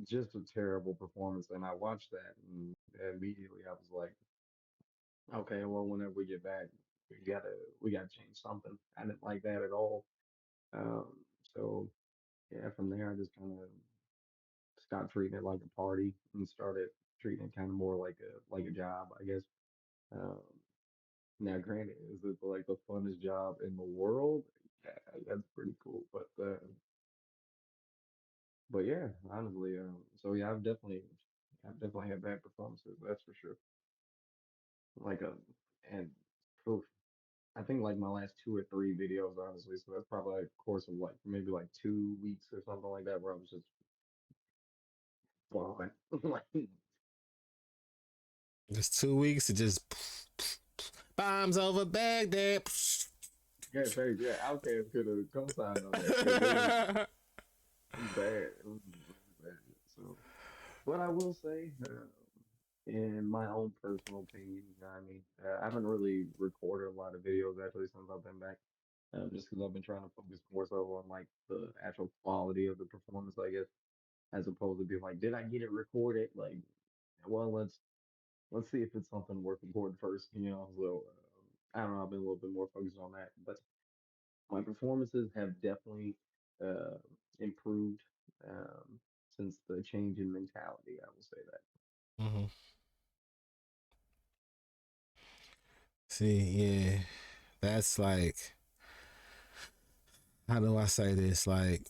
just a terrible performance. And I watched that, and immediately I was like, okay, well, whenever we get back, we gotta we gotta change something. I didn't like that at all. Um, so yeah, from there I just kind of stopped treating it like a party and started treating it kind of more like a job, I guess. Um, Now, granted, is it like the funnest job in the world? Yeah, that's pretty cool. But yeah, honestly, so yeah, I've definitely had bad performances. That's for sure. Like and oof, I think like my last two or three videos, honestly. So that's probably like a course of like maybe like 2 weeks or something like that, where I was just bombing. Like,
Just 2 weeks to just bombs over Baghdad.
yeah, thanks. Yeah, Outkast could have co-signed on that because it was bad. It was really bad. So, but I will say, in my own personal opinion, you know what I mean, I haven't really recorded a lot of videos actually since I've been back, just because I've been trying to focus more so on like the actual quality of the performance, I guess, as opposed to being like, did I get it recorded? Like, well, let's see if it's something worth recording first, you know. So, I don't know. I've been a little bit more focused on that, but my performances have definitely uh, improved since the change in mentality. I will say that.
Mhm. See, yeah, that's like, how do I say this? Like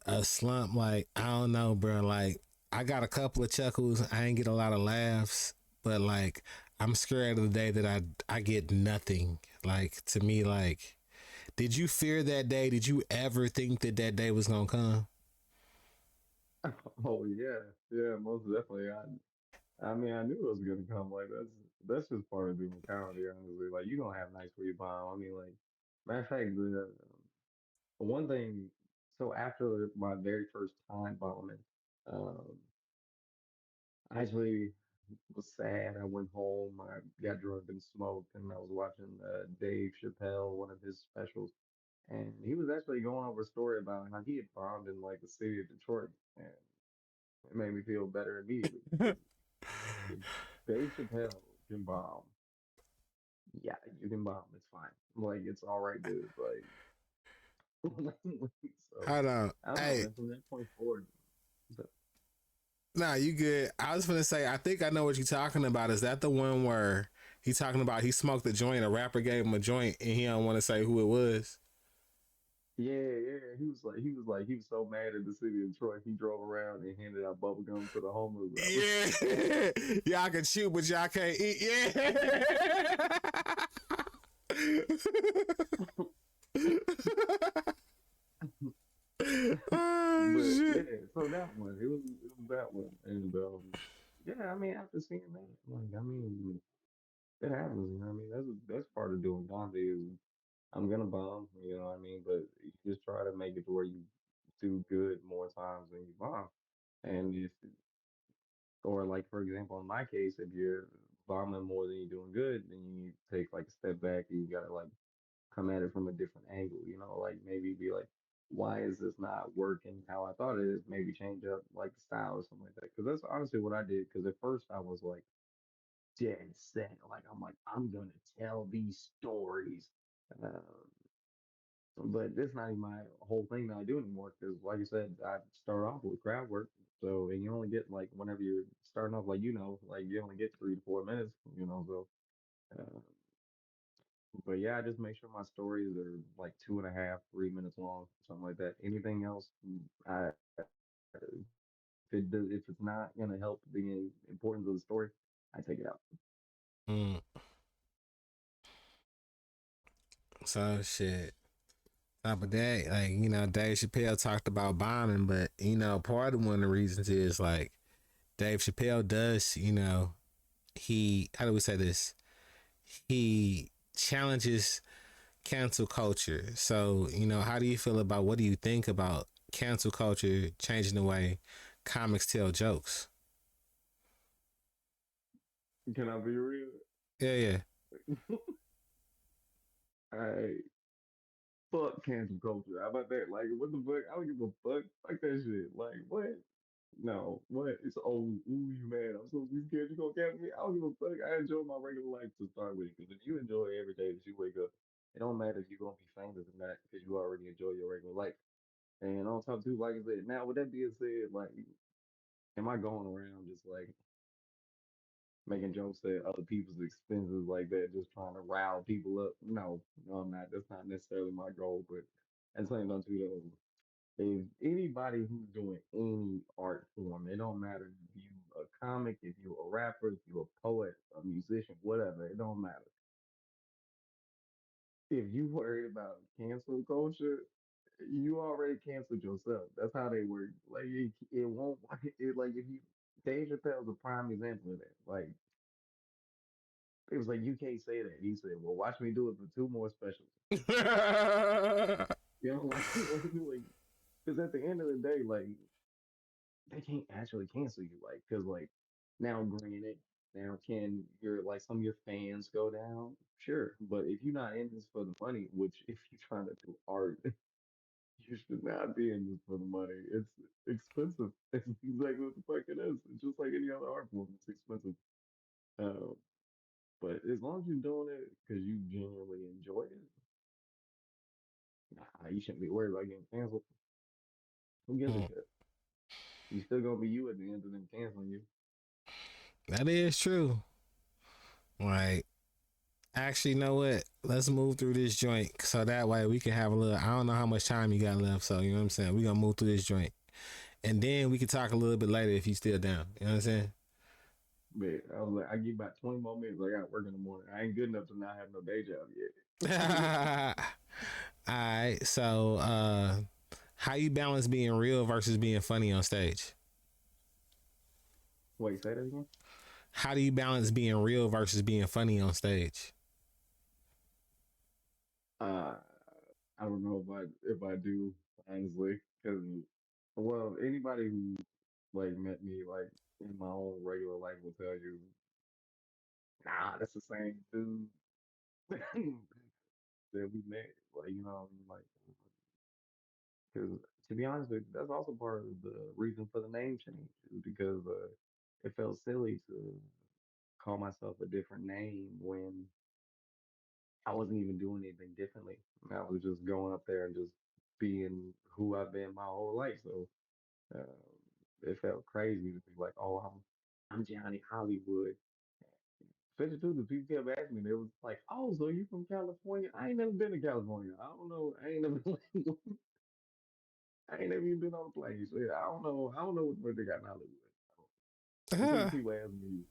a slump. Like, I don't know, bro. Like, I got a couple of chuckles. I ain't get a lot of laughs, but like, I'm scared of the day that I get nothing. Like, to me, like, did you fear that day? Did you ever think that that day was gonna come?
Oh yeah, yeah, most definitely. I mean, I knew it was gonna come. Like that's just part of doing comedy, honestly. Like you don't have nights where you bomb. I mean, like matter of fact, the one thing. So after my very first time bombing, um, I actually was sad. I went home. I got drunk and smoked, and I was watching Dave Chappelle, one of his specials, and he was actually going over a story about how he had bombed in like the city of Detroit, and it made me feel better immediately because if Dave Chappelle can bomb, yeah, you can bomb. It's fine. Like it's all right, dude. Like so,
Hold on.
I don't know,
Hey,
man. From that point forward, so,
nah, you good. I was gonna say, I think I know what you're talking about. Is that the one where he talking about he smoked a joint, a rapper gave him a joint, and he don't want to say who it was?
yeah, yeah. He was so mad at the city of Detroit. He drove around and handed out bubble gum to the homeless. I was
Yeah, y'all can shoot, but y'all can't eat. Yeah. Oh
But
shit.
yeah, so that one, it was that one, and yeah, I mean, after seeing that, like, I mean, it happens, you know, what I mean, that's part of doing comedy is I'm gonna bomb, you know what I mean, but you just try to make it to where you do good more times than you bomb, and if or like for example, in my case, if you're bombing more than you're doing good, then you need to take like a step back and you gotta like come at it from a different angle, you know, like maybe be like, why is this not working how I thought it is? Maybe change up like the style or something like that. Because that's honestly what I did. Because at first I was like dead set, like I'm like I'm gonna tell these stories, uh, but that's not even my whole thing that I do anymore. Because like I said, I start off with crowd work. So and you only get like whenever you're starting off, like like you only get 3 to 4 minutes, you know. So but yeah, I just make sure my stories are like 2.5, 3 minutes long, something like that. Anything else, if it's not gonna help the importance of the story, I take it out.
Mm, so shit. Top of that, like Dave Chappelle talked about bombing, but part of one of the reasons is like Dave Chappelle does, he how do we say this? He challenges cancel culture. So, how do you feel about what do you think about cancel culture changing the way comics tell jokes?
Can I be real?
Yeah, yeah.
I fuck cancel culture. How about that? Like, what the fuck? I don't give a fuck. Fuck that shit. Like, what? No, what? It's old. Ooh, you mad? I'm supposed to be scared you gonna cancel me? I don't give a fuck. I enjoy my regular life to start with. Because if you enjoy every day that you wake up, it don't matter if you're gonna be famous or not, because you already enjoy your regular life. And on top too, like I said, now with that being said, like, am I going around just like making jokes at other people's expenses like that, just trying to rile people up? No, no, I'm not. That's not necessarily my goal. But at the same time too, though, if anybody who's doing any art form, it don't matter if you a comic, if you a rapper, if you a poet, a musician, whatever, it don't matter. If you worried about cancel culture, you already canceled yourself. That's how they work. Like it won't. It like if you Dave Chappelle's a prime example of that. Like it was like you can't say that. He said, "Well, watch me do it for two more specials." You know, like because at the end of the day, like they can't actually cancel you, like because like now, granted, now can your like some of your fans go down? Sure, but if you're not in this for the money, which if you're trying to do art, you should not be in this for the money. It's expensive. It's exactly what the fuck it is. It's just like any other art form. It's expensive. Uh, but as long as you're doing it because you genuinely enjoy it, nah, you shouldn't be worried about getting canceled. Who gives a
Mm,
shit? You still gonna be you at the end of them canceling you.
that is true. Like, actually, you know what? Let's move through this joint so that way we can have a little. I don't know how much time you got left, so you know what I'm saying. We gonna move through this joint, and then we can talk a little bit later if you still down. You know what I'm saying?
But I was like, I give about 20 more minutes. I got work in the morning. I ain't good enough to not have no day job yet.
All right. So, how you balance being real versus being funny on stage?
Wait, say that again?
How do you balance being real versus being funny on stage?
Uh, I don't know if I do honestly, because well, anybody who like met me like in my own regular life will tell you, nah, that's the same dude that we met. Like, you know, what I mean? Like, because to be honest with you, that's also part of the reason for the name change, is because it felt silly to call myself a different name when I wasn't even doing anything differently. I was just going up there and just being who I've been my whole life. So it felt crazy to be like, oh, I'm Johnny Hollywood. Especially too, the people kept asking me, they was like, "Oh, so you from California?" I ain't never been to California. I don't know. I ain't never, I ain't never even been on a plane. So yeah, I don't know. I don't know what they got in Hollywood. Until the
Ah.
people ask me,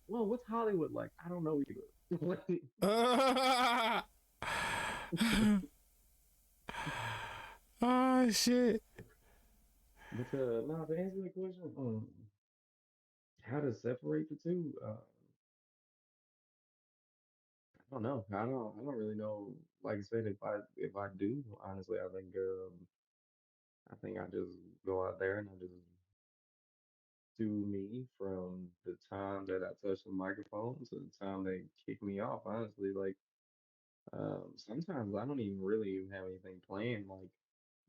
"Well, what's Hollywood like?" I don't know either.
Ah. Oh shit.
But no, to answer the question, how to separate the two? I don't know. I don't really know. Like I said, if I do, honestly, I think I just go out there and I just do me from the time that I touch the microphone to the time they kick me off. Honestly, like sometimes I don't even really even have anything planned. Like,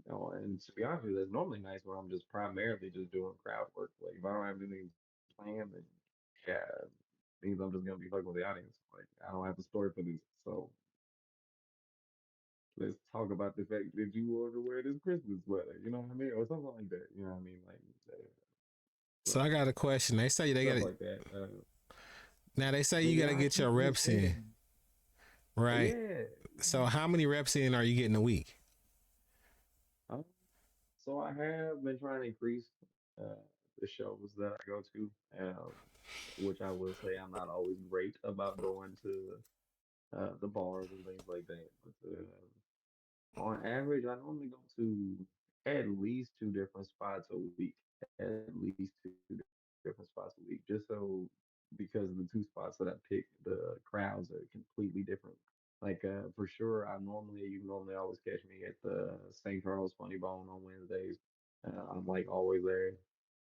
you know, and to be honest with you, that's normally nice where I'm just primarily just doing crowd work. Like, if I don't have anything planned, then yeah, means I'm just gonna be fucking with the audience. Like, I don't have a story for this, so let's talk about the fact that you want to wear this Christmas sweater. You know what I mean, or something like that. You know what I mean, like
So
so
I got a question. They say they
stuff
gotta
like that.
now they say
But
you
yeah,
gotta
I
get
keep
your
getting
reps
said,
in, right?
yeah.
So how many reps in are you getting a week?
Um, so I have been trying to increase uh, the shows that I go to, which I will say I'm not always great about going to the bars and things like that. But on average, I normally go to at least two different spots a week. At least two different spots a week, just so because the two spots that I pick, the crowds are completely different. Like for sure, you can normally always catch me at the St. Charles Funny Bone on Wednesdays. I'm like always there.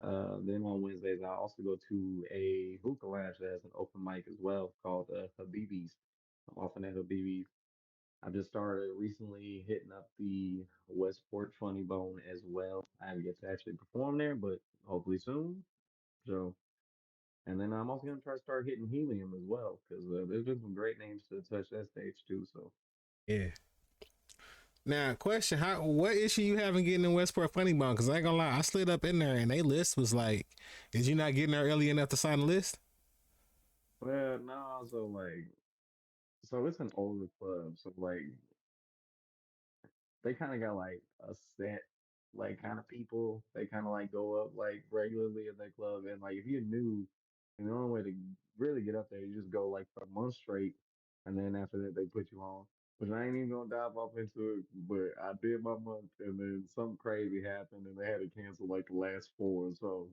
Then on Wednesdays, I also go to a hookah lounge that has an open mic as well called Habibi's. I'm often at Habibi's. I just started recently hitting up the Westport Funny Bone as well. I haven't yet to actually perform there, but hopefully soon. So, and then I'm also gonna try to start hitting Helium as well because there's been some great names to touch that stage too. So,
Yeah. Now, question: How what issue you having getting in Westport Funny Bone? Because I ain't gonna lie, I slid up in there and they list was like, "Is you not getting there early enough to sign the list?"
well, no, so so it's an older club, so like they kind of got like a set like kind of people. They kind of like go up like regularly at that club, and like if you're new, and the only way to really get up there, you just go like for a month straight, and then after that they put you on. Which I ain't even gonna dive off into it, but I did my month, and then something crazy happened, and they had to cancel like the last four. So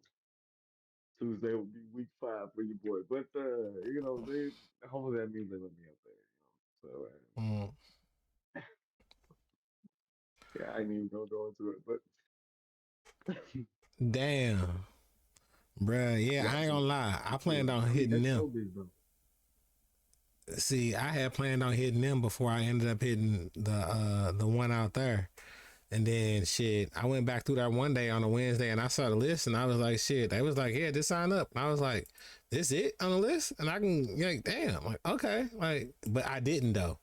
Tuesday will be week five for your boy. But you know, they hopefully that means they let me up there. You know, so
Mm,
yeah, I ain't even gonna go into it, but.
damn, bruh. Yeah,
Yeah,
I ain't gonna lie. I planned
yeah.
on
I mean,
hitting
that's
them.
showbiz though.
See, I had planned on hitting them before I ended up hitting the one out there. And then shit, I went back through that one day on a Wednesday and I saw the list and I was like, shit, they was like, yeah, just sign up. And I was like, this it on the list? And I can like, damn, like, okay. Like, but I didn't though.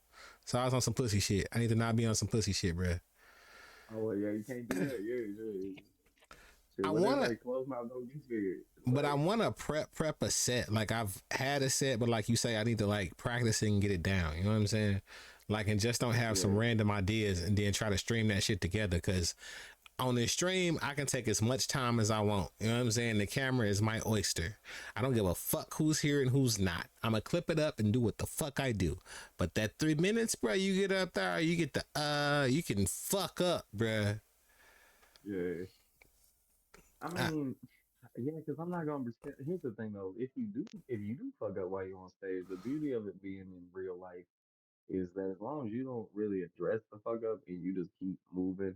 So I was on some pussy shit. I need to not be on some pussy shit, bruh.
Oh well, yeah, you can't do that. Yeah, yeah. Shit,
I
what
wanna
everybody close mouth don't get fed.
but I
Like,
wanna prep a set. Like I've had a set, but like you say, I need to like practice it and get it down. You know what I'm saying? Like and just don't have some
yeah,
random ideas and then try to stream that shit together. Cause on this stream, I can take as much time as I want. You know what I'm saying? The camera is my oyster. I don't give a fuck who's here and who's not. I'm gonna clip it up and do what the fuck I do. But that 3 minutes, bro, you get up there, you get the you can fuck up, bro.
yeah. I
Uh,
mean, yeah, because I'm not gonna pretend. Here's the thing though, if you do fuck up while you're on stage, the beauty of it being in real life is that as long as you don't really address the fuck up and you just keep moving,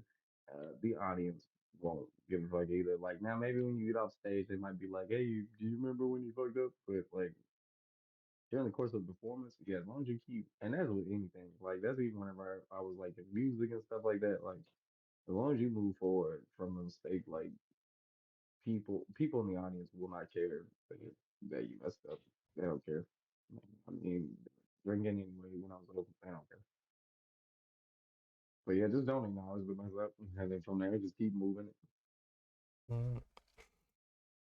the audience won't give a fuck either. Like Now maybe when you get off stage, they might be like, "Hey, do you remember when you fucked up?" But like during the course of the performance, yeah, as long as you keep, and that's with anything. Like that's even whenever I was like in music and stuff like that. Like as long as you move forward from a mistake, like people in the audience will not care that you messed up. They don't care. I mean, drinking anyway when I was little, they don't care. But yeah, just don't acknowledge the mess up, and then from there, just keep moving it.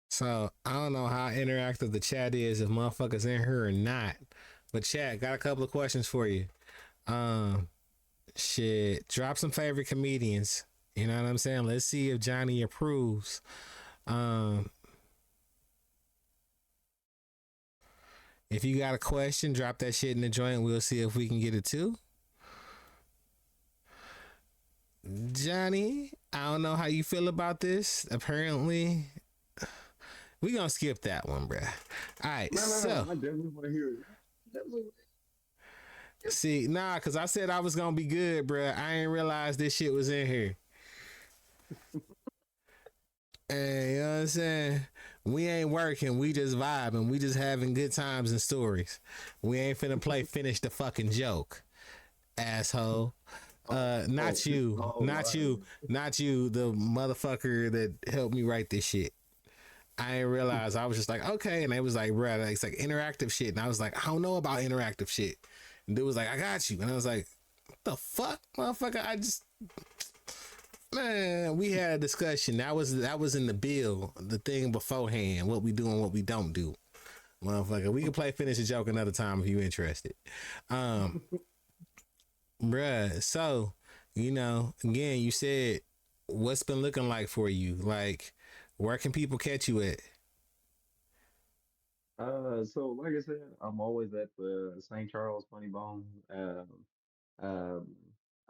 So I don't know how interactive the chat is, if motherfuckers in here or not. But chat, got a couple of questions for you. Um, shit, drop some favorite comedians. You know what I'm saying? Let's see if Johnny approves. Um, if you got a question, drop that shit in the joint. We'll see if we can get it too. Johnny, I don't know how you feel about this. Apparently, we gonna skip that one, bruh. All right,
No, no,
so
no. I definitely want to hear it. Definitely.
see, nah, cause I said I was gonna be good, bruh. I ain't realized this shit was in here. Hey, you know what I'm saying? We ain't working, we just vibing, we just having good times and stories. We ain't finna play finish the fucking joke, asshole.
Oh,
Not
this
you,
whole
not you,
line.
not you, the motherfucker that helped me write this shit. I didn't realize. I was just like, okay. And they was like, bro, it's like interactive shit. And I was like, I don't know about interactive shit. And dude was like, I got you. And I was like, what the fuck, motherfucker? I just, man, we had a discussion. That was in the bill, the thing beforehand, what we do and what we don't do. Motherfucker, we can play finish a joke another time if you interested. Um, bruh, so, again, you said what's been looking like for you? Like, where can people catch you at?
So like I said, I'm always at the St. Charles Funny Bone. Um,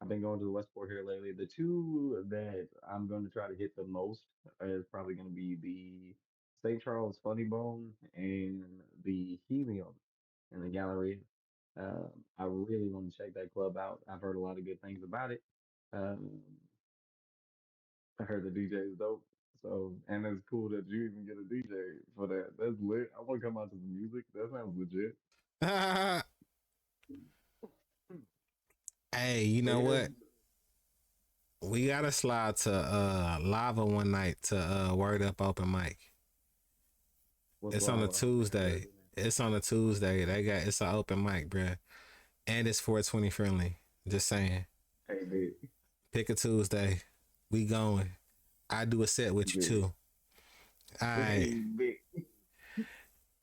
I've been going to the Westport here lately. The two that I'm going to try to hit the most is probably going to be the St. Charles Funny Bone and the Helium in the Galleria. I really want to check that club out. I've heard a lot of good things about it. Um, I heard the DJ is dope. So, and it's cool that you even get a DJ for that. That's lit. I want to come out to the music. That sounds legit.
Hey, you
But
know
yeah,
what? We gotta slide to Lava one night to Word Up open mic.
what's
It's on a
lava? I never heard
Tuesday.
of that.
It's on a Tuesday. It's an open mic, bruh. And it's 420 friendly. Just saying.
Hey, big,
Pick a Tuesday. We going. I do a set with you
big,
too. All right.
hey, big.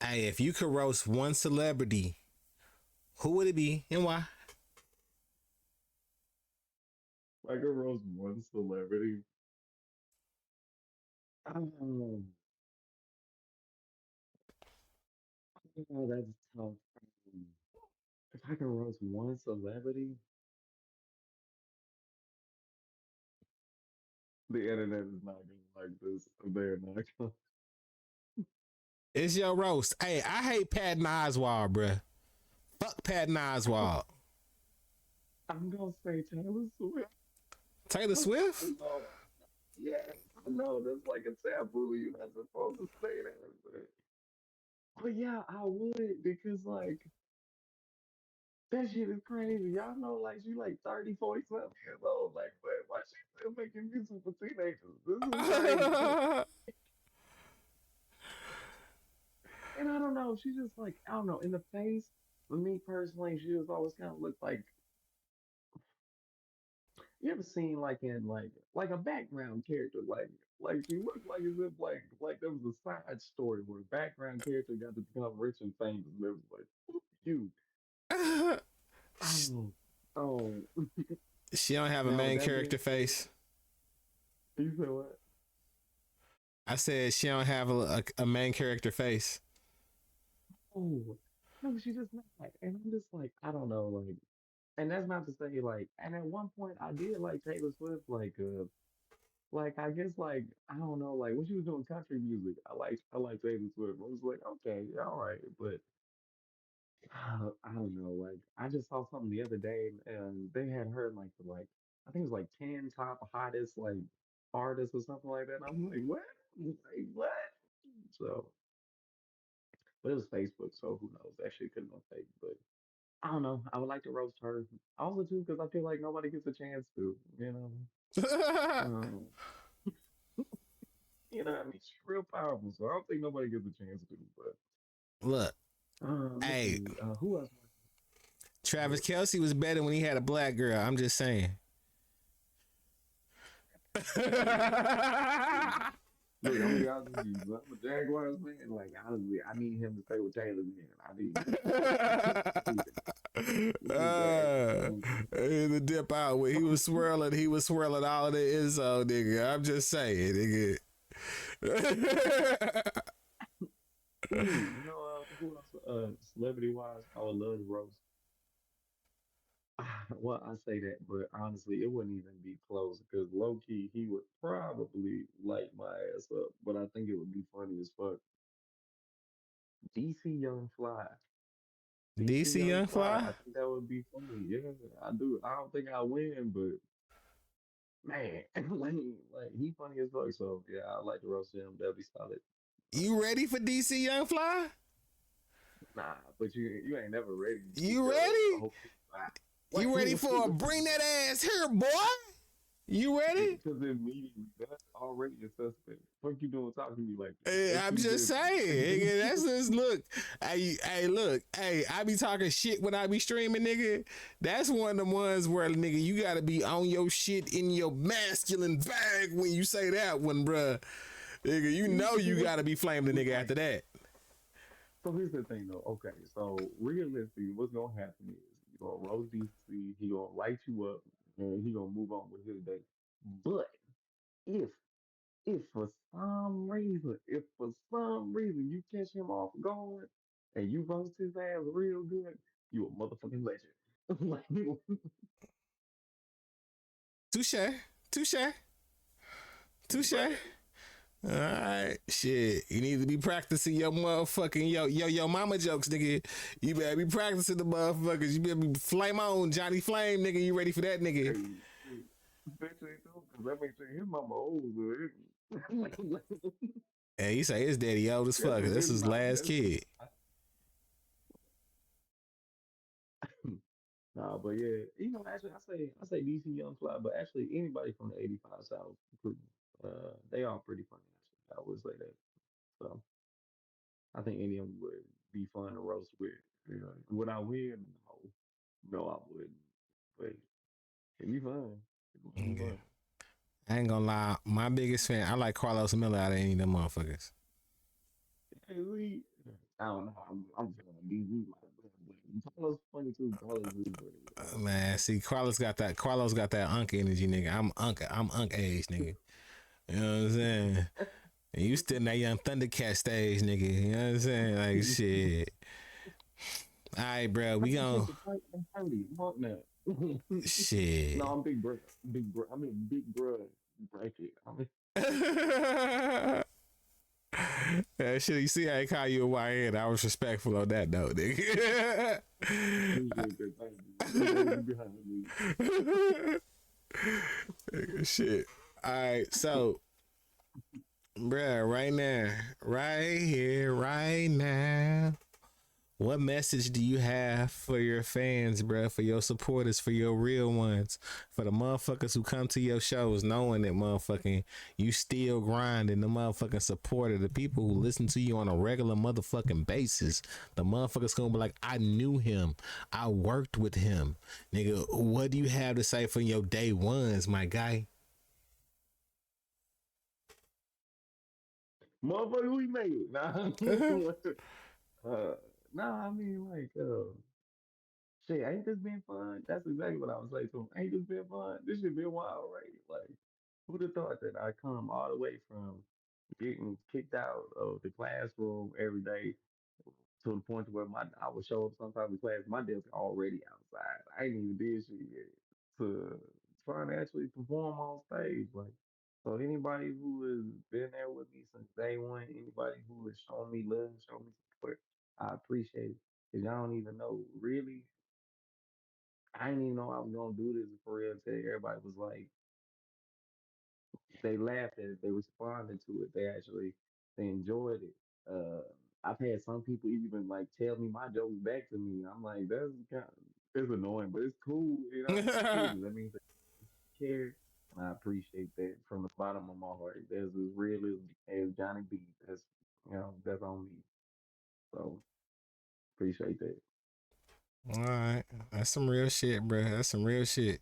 Hey, if you could roast one celebrity, who would it be and why?
I could roast one celebrity. Oh, oh, that's tough. Um, If I could roast one celebrity, the internet is not gonna like this. They're not gonna.
It's your roast. Hey, I hate Patton Oswalt, bruh. Fuck Patton Oswalt.
I'm gonna say Taylor Swift.
Taylor
I
Swift?
know. Yeah, I know that's like a taboo. You're not supposed to say that, but yeah, I would because like that shit is crazy. Y'all know like she like 30, 40 something years old. Like, but why she still making music for teenagers? This is crazy. And I don't know, she just like I don't know, in the face, for me personally, she just always kind of looked like you ever seen like in like a background character, like she looked like as if like there was a side story where a background character got to become rich and famous. And it was like, you, oh, oh.
She don't have a
Now with
main
that being
character
said,
face.
you said what?
I said she don't have a main character face.
Oh, no, she just not. And I'm just like, I don't know, like, and that's not to say like, and at one point I did like Taylor Swift, like I guess like I don't know, like when she was doing country music, I like Taylor Swift. I was like, okay, yeah, all right, but I don't know, like I just saw something the other day, and they had her in like I think it was like 10 top hottest like artists or something like that. And I'm like, what? Like what? So, but it was Facebook, so who knows? That shit couldn't have been fake. But I don't know. I would like to roast her also too because I feel like nobody gets a chance to. Um, I mean, she's real powerful, so I don't think nobody gets a chance to. But
Look,
let's
hey,
see. Who else?
Travis
What?
Kelsey was better when he had a black girl. I'm just saying.
Look, I'm gonna be honest with you. I'm a Jaguars man. Like honestly, I need him to stay with Taylor, man. I need that. He need that.
uh, the dip out when he was swirling all of the Izzo, nigga. I'm just saying, nigga.
Ooh, who else? Celebrity wise, I would love to roast. Well, I say that, but honestly, it wouldn't even be close because low key, he would probably light my ass up. But I think it would be funny as fuck. DC Young Fly. DC
DC
Young
Young
Fly.
Fly.
I think that would be funny. Yeah, I do. I don't think I win, but man, like he funny as fuck. So yeah, I like to roast him. That'd be solid.
You ready for DC Young Fly?
Nah, but you ain't never ready
You
because the
ready?
whole thing. What?
You ready for a
What
bring that ass here, boy? You ready?
because immediately that's already a suspect. What you doing talking to me like that?
Hey,
What
I'm
you
just
just
saying, nigga, that's just look. Hey, look, hey, I be talking shit when I be streaming, nigga. That's one of the ones where, nigga, you gotta be on your shit in your masculine bag when you say that one, bruh. Nigga, you know
see
you
this
gotta be flaming the nigga
like
after that.
so here's the thing though. Okay, so realistically, what's gonna happen is you gonna roast DC, he gonna light you up, and he gonna move on with his day. But if if for some reason you catch him off guard and you roast his ass real good, you a motherfucking legend. Like,
Touche, touche, touche.
man,
All right, shit. You need to be practicing your motherfucking yo mama jokes, nigga. You better be practicing the motherfuckers. You better be flame on, Johnny Flame, nigga. You ready for that, nigga?
hey, especially too, because that makes sure his mama old. Like,
And he say his daddy old as
that's
fuck.
what
This
his
is
mama.
last kid.
Nah, but yeah, actually, I say DC Young Fly, but actually anybody from the '85 South crew, they are pretty funny. Actually, I would say that. So I think any of them would be fun to roast with. Would I win? No, no, I wouldn't. But it'd be fun. It would be
Okay.
fun.
I ain't gonna lie. My biggest fan, I like Carlos Miller out of any of them motherfuckers.
Hey, I don't know. I'm feeling like DZ might have been, but Carlos funny too. Carlos is funny.
Man, see, Carlos got that unk energy, nigga. I'm unk age, nigga. You know what I'm saying? And you still in that young Thundercat stage, nigga. You know what I'm saying? Like shit. All right, bro.
I
We
can take
gon'
the fight. I'm 30. Fuck that. No,
shit.
I'm big bro. Big bro. I mean big bro. Bracket. I mean,
Shit, you see, I ain't call you a YN. I was respectful on that note, nigga.
appreciate that. Thank you. I'm glad you behind me.
Shit. All right, so, bruh, right now, right here, right now. What message do you have for your fans, bruh? For your supporters, for your real ones, for the motherfuckers who come to your shows knowing that motherfucking you still grinding, the motherfucking supporter, the people who listen to you on a regular motherfucking basis. The motherfuckers gonna be like, I knew him. I worked with him. Nigga, what do you have to say for your day ones, my guy?
Motherfucker, we made it. Nah, uh, nah. I mean, like, shit, ain't this been fun? That's exactly what I was saying to him. Ain't this been fun? This shit been wild, right? Like, who'd have thought that I come all the way from getting kicked out of the classroom every day to the point where I would show up sometimes in class, my desk already outside. I ain't even did shit yet to try and actually perform on stage. Like, so anybody who has been there with me since day one, anybody who has shown me love, shown me support, I appreciate it. Cause y'all don't even know, really, I didn't even know I was gonna do this for real until everybody was like, they laughed at it. They responded to it. They enjoyed it. I've had some people even like tell me my jokes back to me. I'm like, that's kind of it's annoying, but it's cool. You know, it's cool. That means they care. And I appreciate that from the bottom of my heart. That's as real as Johnny B. That's on me. So appreciate that.
All right, that's some real shit, bro. That's some real shit.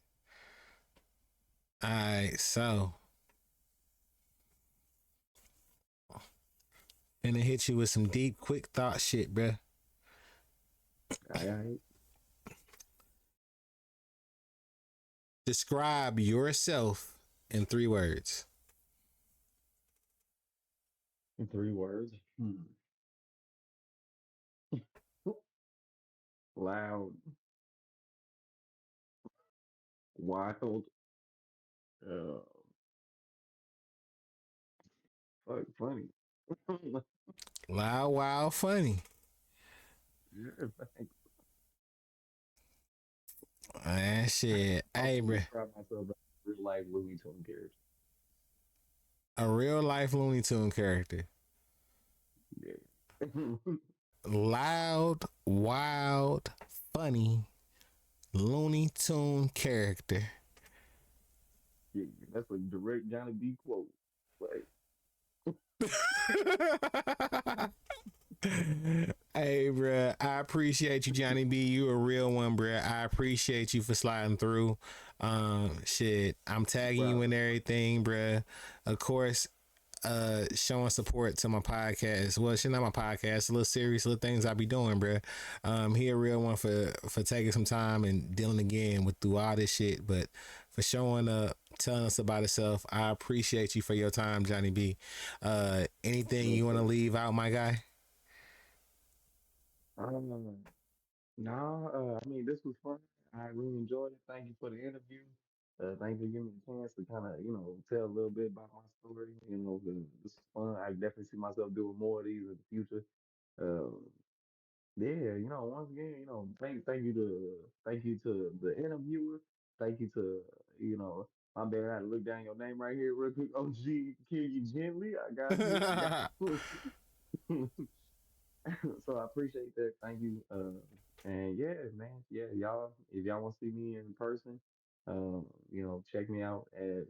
All right, so finna hit you with some deep, quick thought shit, bro.
All right.
Describe yourself in 3 words.
In 3 words. Loud, wild, uh, funny.
Loud, wild, funny.
Yeah, thanks.
Man, shit.
I
Hey,
also
bro.
describe myself as a real life Looney Tune character.
A real life Looney Tune character.
Yeah.
Loud, wild, funny Looney Tune character.
Yeah, that's a direct Johnny B quote. Like,
Hey, bruh, I appreciate you, Johnny B. You a real one, bruh. I appreciate you for sliding through. Shit, I'm
no
tagging you in
problem.
everything, bruh. Of course, showing support to my podcast. Well, shit, not my podcast. A little series, little things I be doing, bruh. He a real one for taking some time and dealing again with through all this shit, but for showing up, telling us about himself. I appreciate you for your time, Johnny B. Anything
Yes,
you want to
sir.
leave out, my guy?
Um, no, I mean, this was fun. I really enjoyed it. Thank you for the interview. Thank you for giving me the chance to kind of, tell a little bit about my story. This is fun. I definitely see myself doing more of these in the future. Um, yeah, once again, thank you to the interviewer. Thank you to, my bad. I had to look down your name right here real quick. OG, kill you gently. I got you. I got you. So I appreciate that. Thank you. And yeah, man, yeah, y'all, if y'all want to see me in person, check me out at,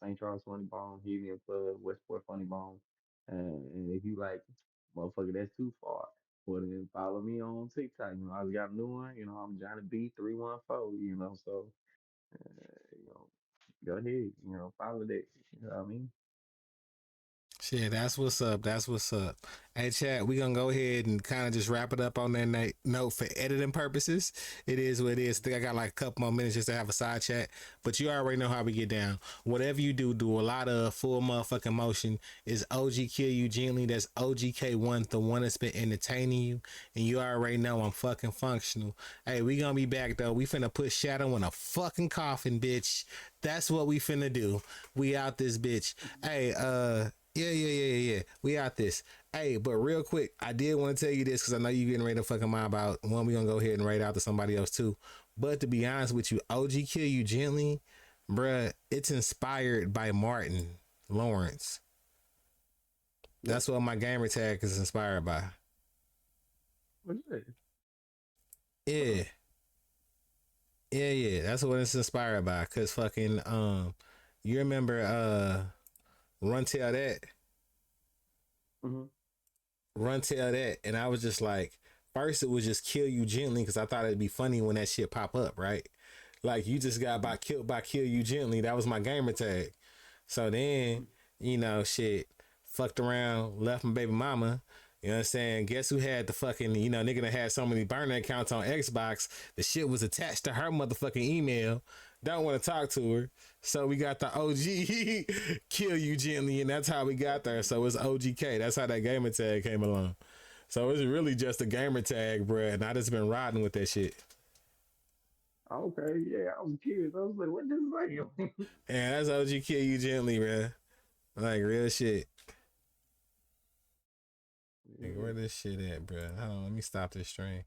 St. Charles Funny Bone, Helium Club, Westport Funny Bone. And if you like, motherfucker, that's too far. Well, then follow me on TikTok. I just got a new one. I'm Johnny B314. So you know, go ahead. Follow that. You know what I mean?
Shit, that's what's up. That's what's up. Hey, chat, we gonna go ahead and kind of just wrap it up on that note for editing purposes. It is what it is. I think I got like a couple more minutes just to have a side chat, but you already know how we get down. Whatever you do, do a lot of full motherfucking motion. Is OG kill you gently? That's OGK1, the one that's been entertaining you, and you already know I'm fucking functional. Hey, we gonna be back though. We finna put Shadow in a fucking coffin, bitch. That's what we finna do. We out this bitch. Hey, yeah. We out this. Hey, but real quick, I did want to tell you this because I know you getting ready to fucking mind about one. We gonna go ahead and write out to somebody else too. But to be honest with you, OG Kill You Gently, bruh, it's inspired by Martin Lawrence.
What?
That's what my gamer tag is inspired by.
What is that?
Yeah,
Huh.
yeah. That's what it's inspired by. Cause fucking you remember Run Tell That?
Mm-hmm.
Run Tell That, and I was just like, first it was just Kill You Gently because I thought it'd be funny when that shit pop up, right? Like you just got by Kill You Gently. That was my gamer tag. So then, shit, fucked around, left my baby mama. You know what I'm saying? Guess who had the fucking, nigga that had so many burner accounts on Xbox, the shit was attached to her motherfucking email. Don't want to talk to her. So we got the OG Kill You Gently, and that's how we got there. So it's OGK. That's how that gamer tag came along. So it's really just a gamer tag, bruh. And I just been riding with that shit.
Okay, yeah, I was curious. I was like, what this say?
And that's OG Kill You Gently, bruh. Like real shit. Like,
Yeah.
where this shit at, bruh? Hold on, let me stop this stream.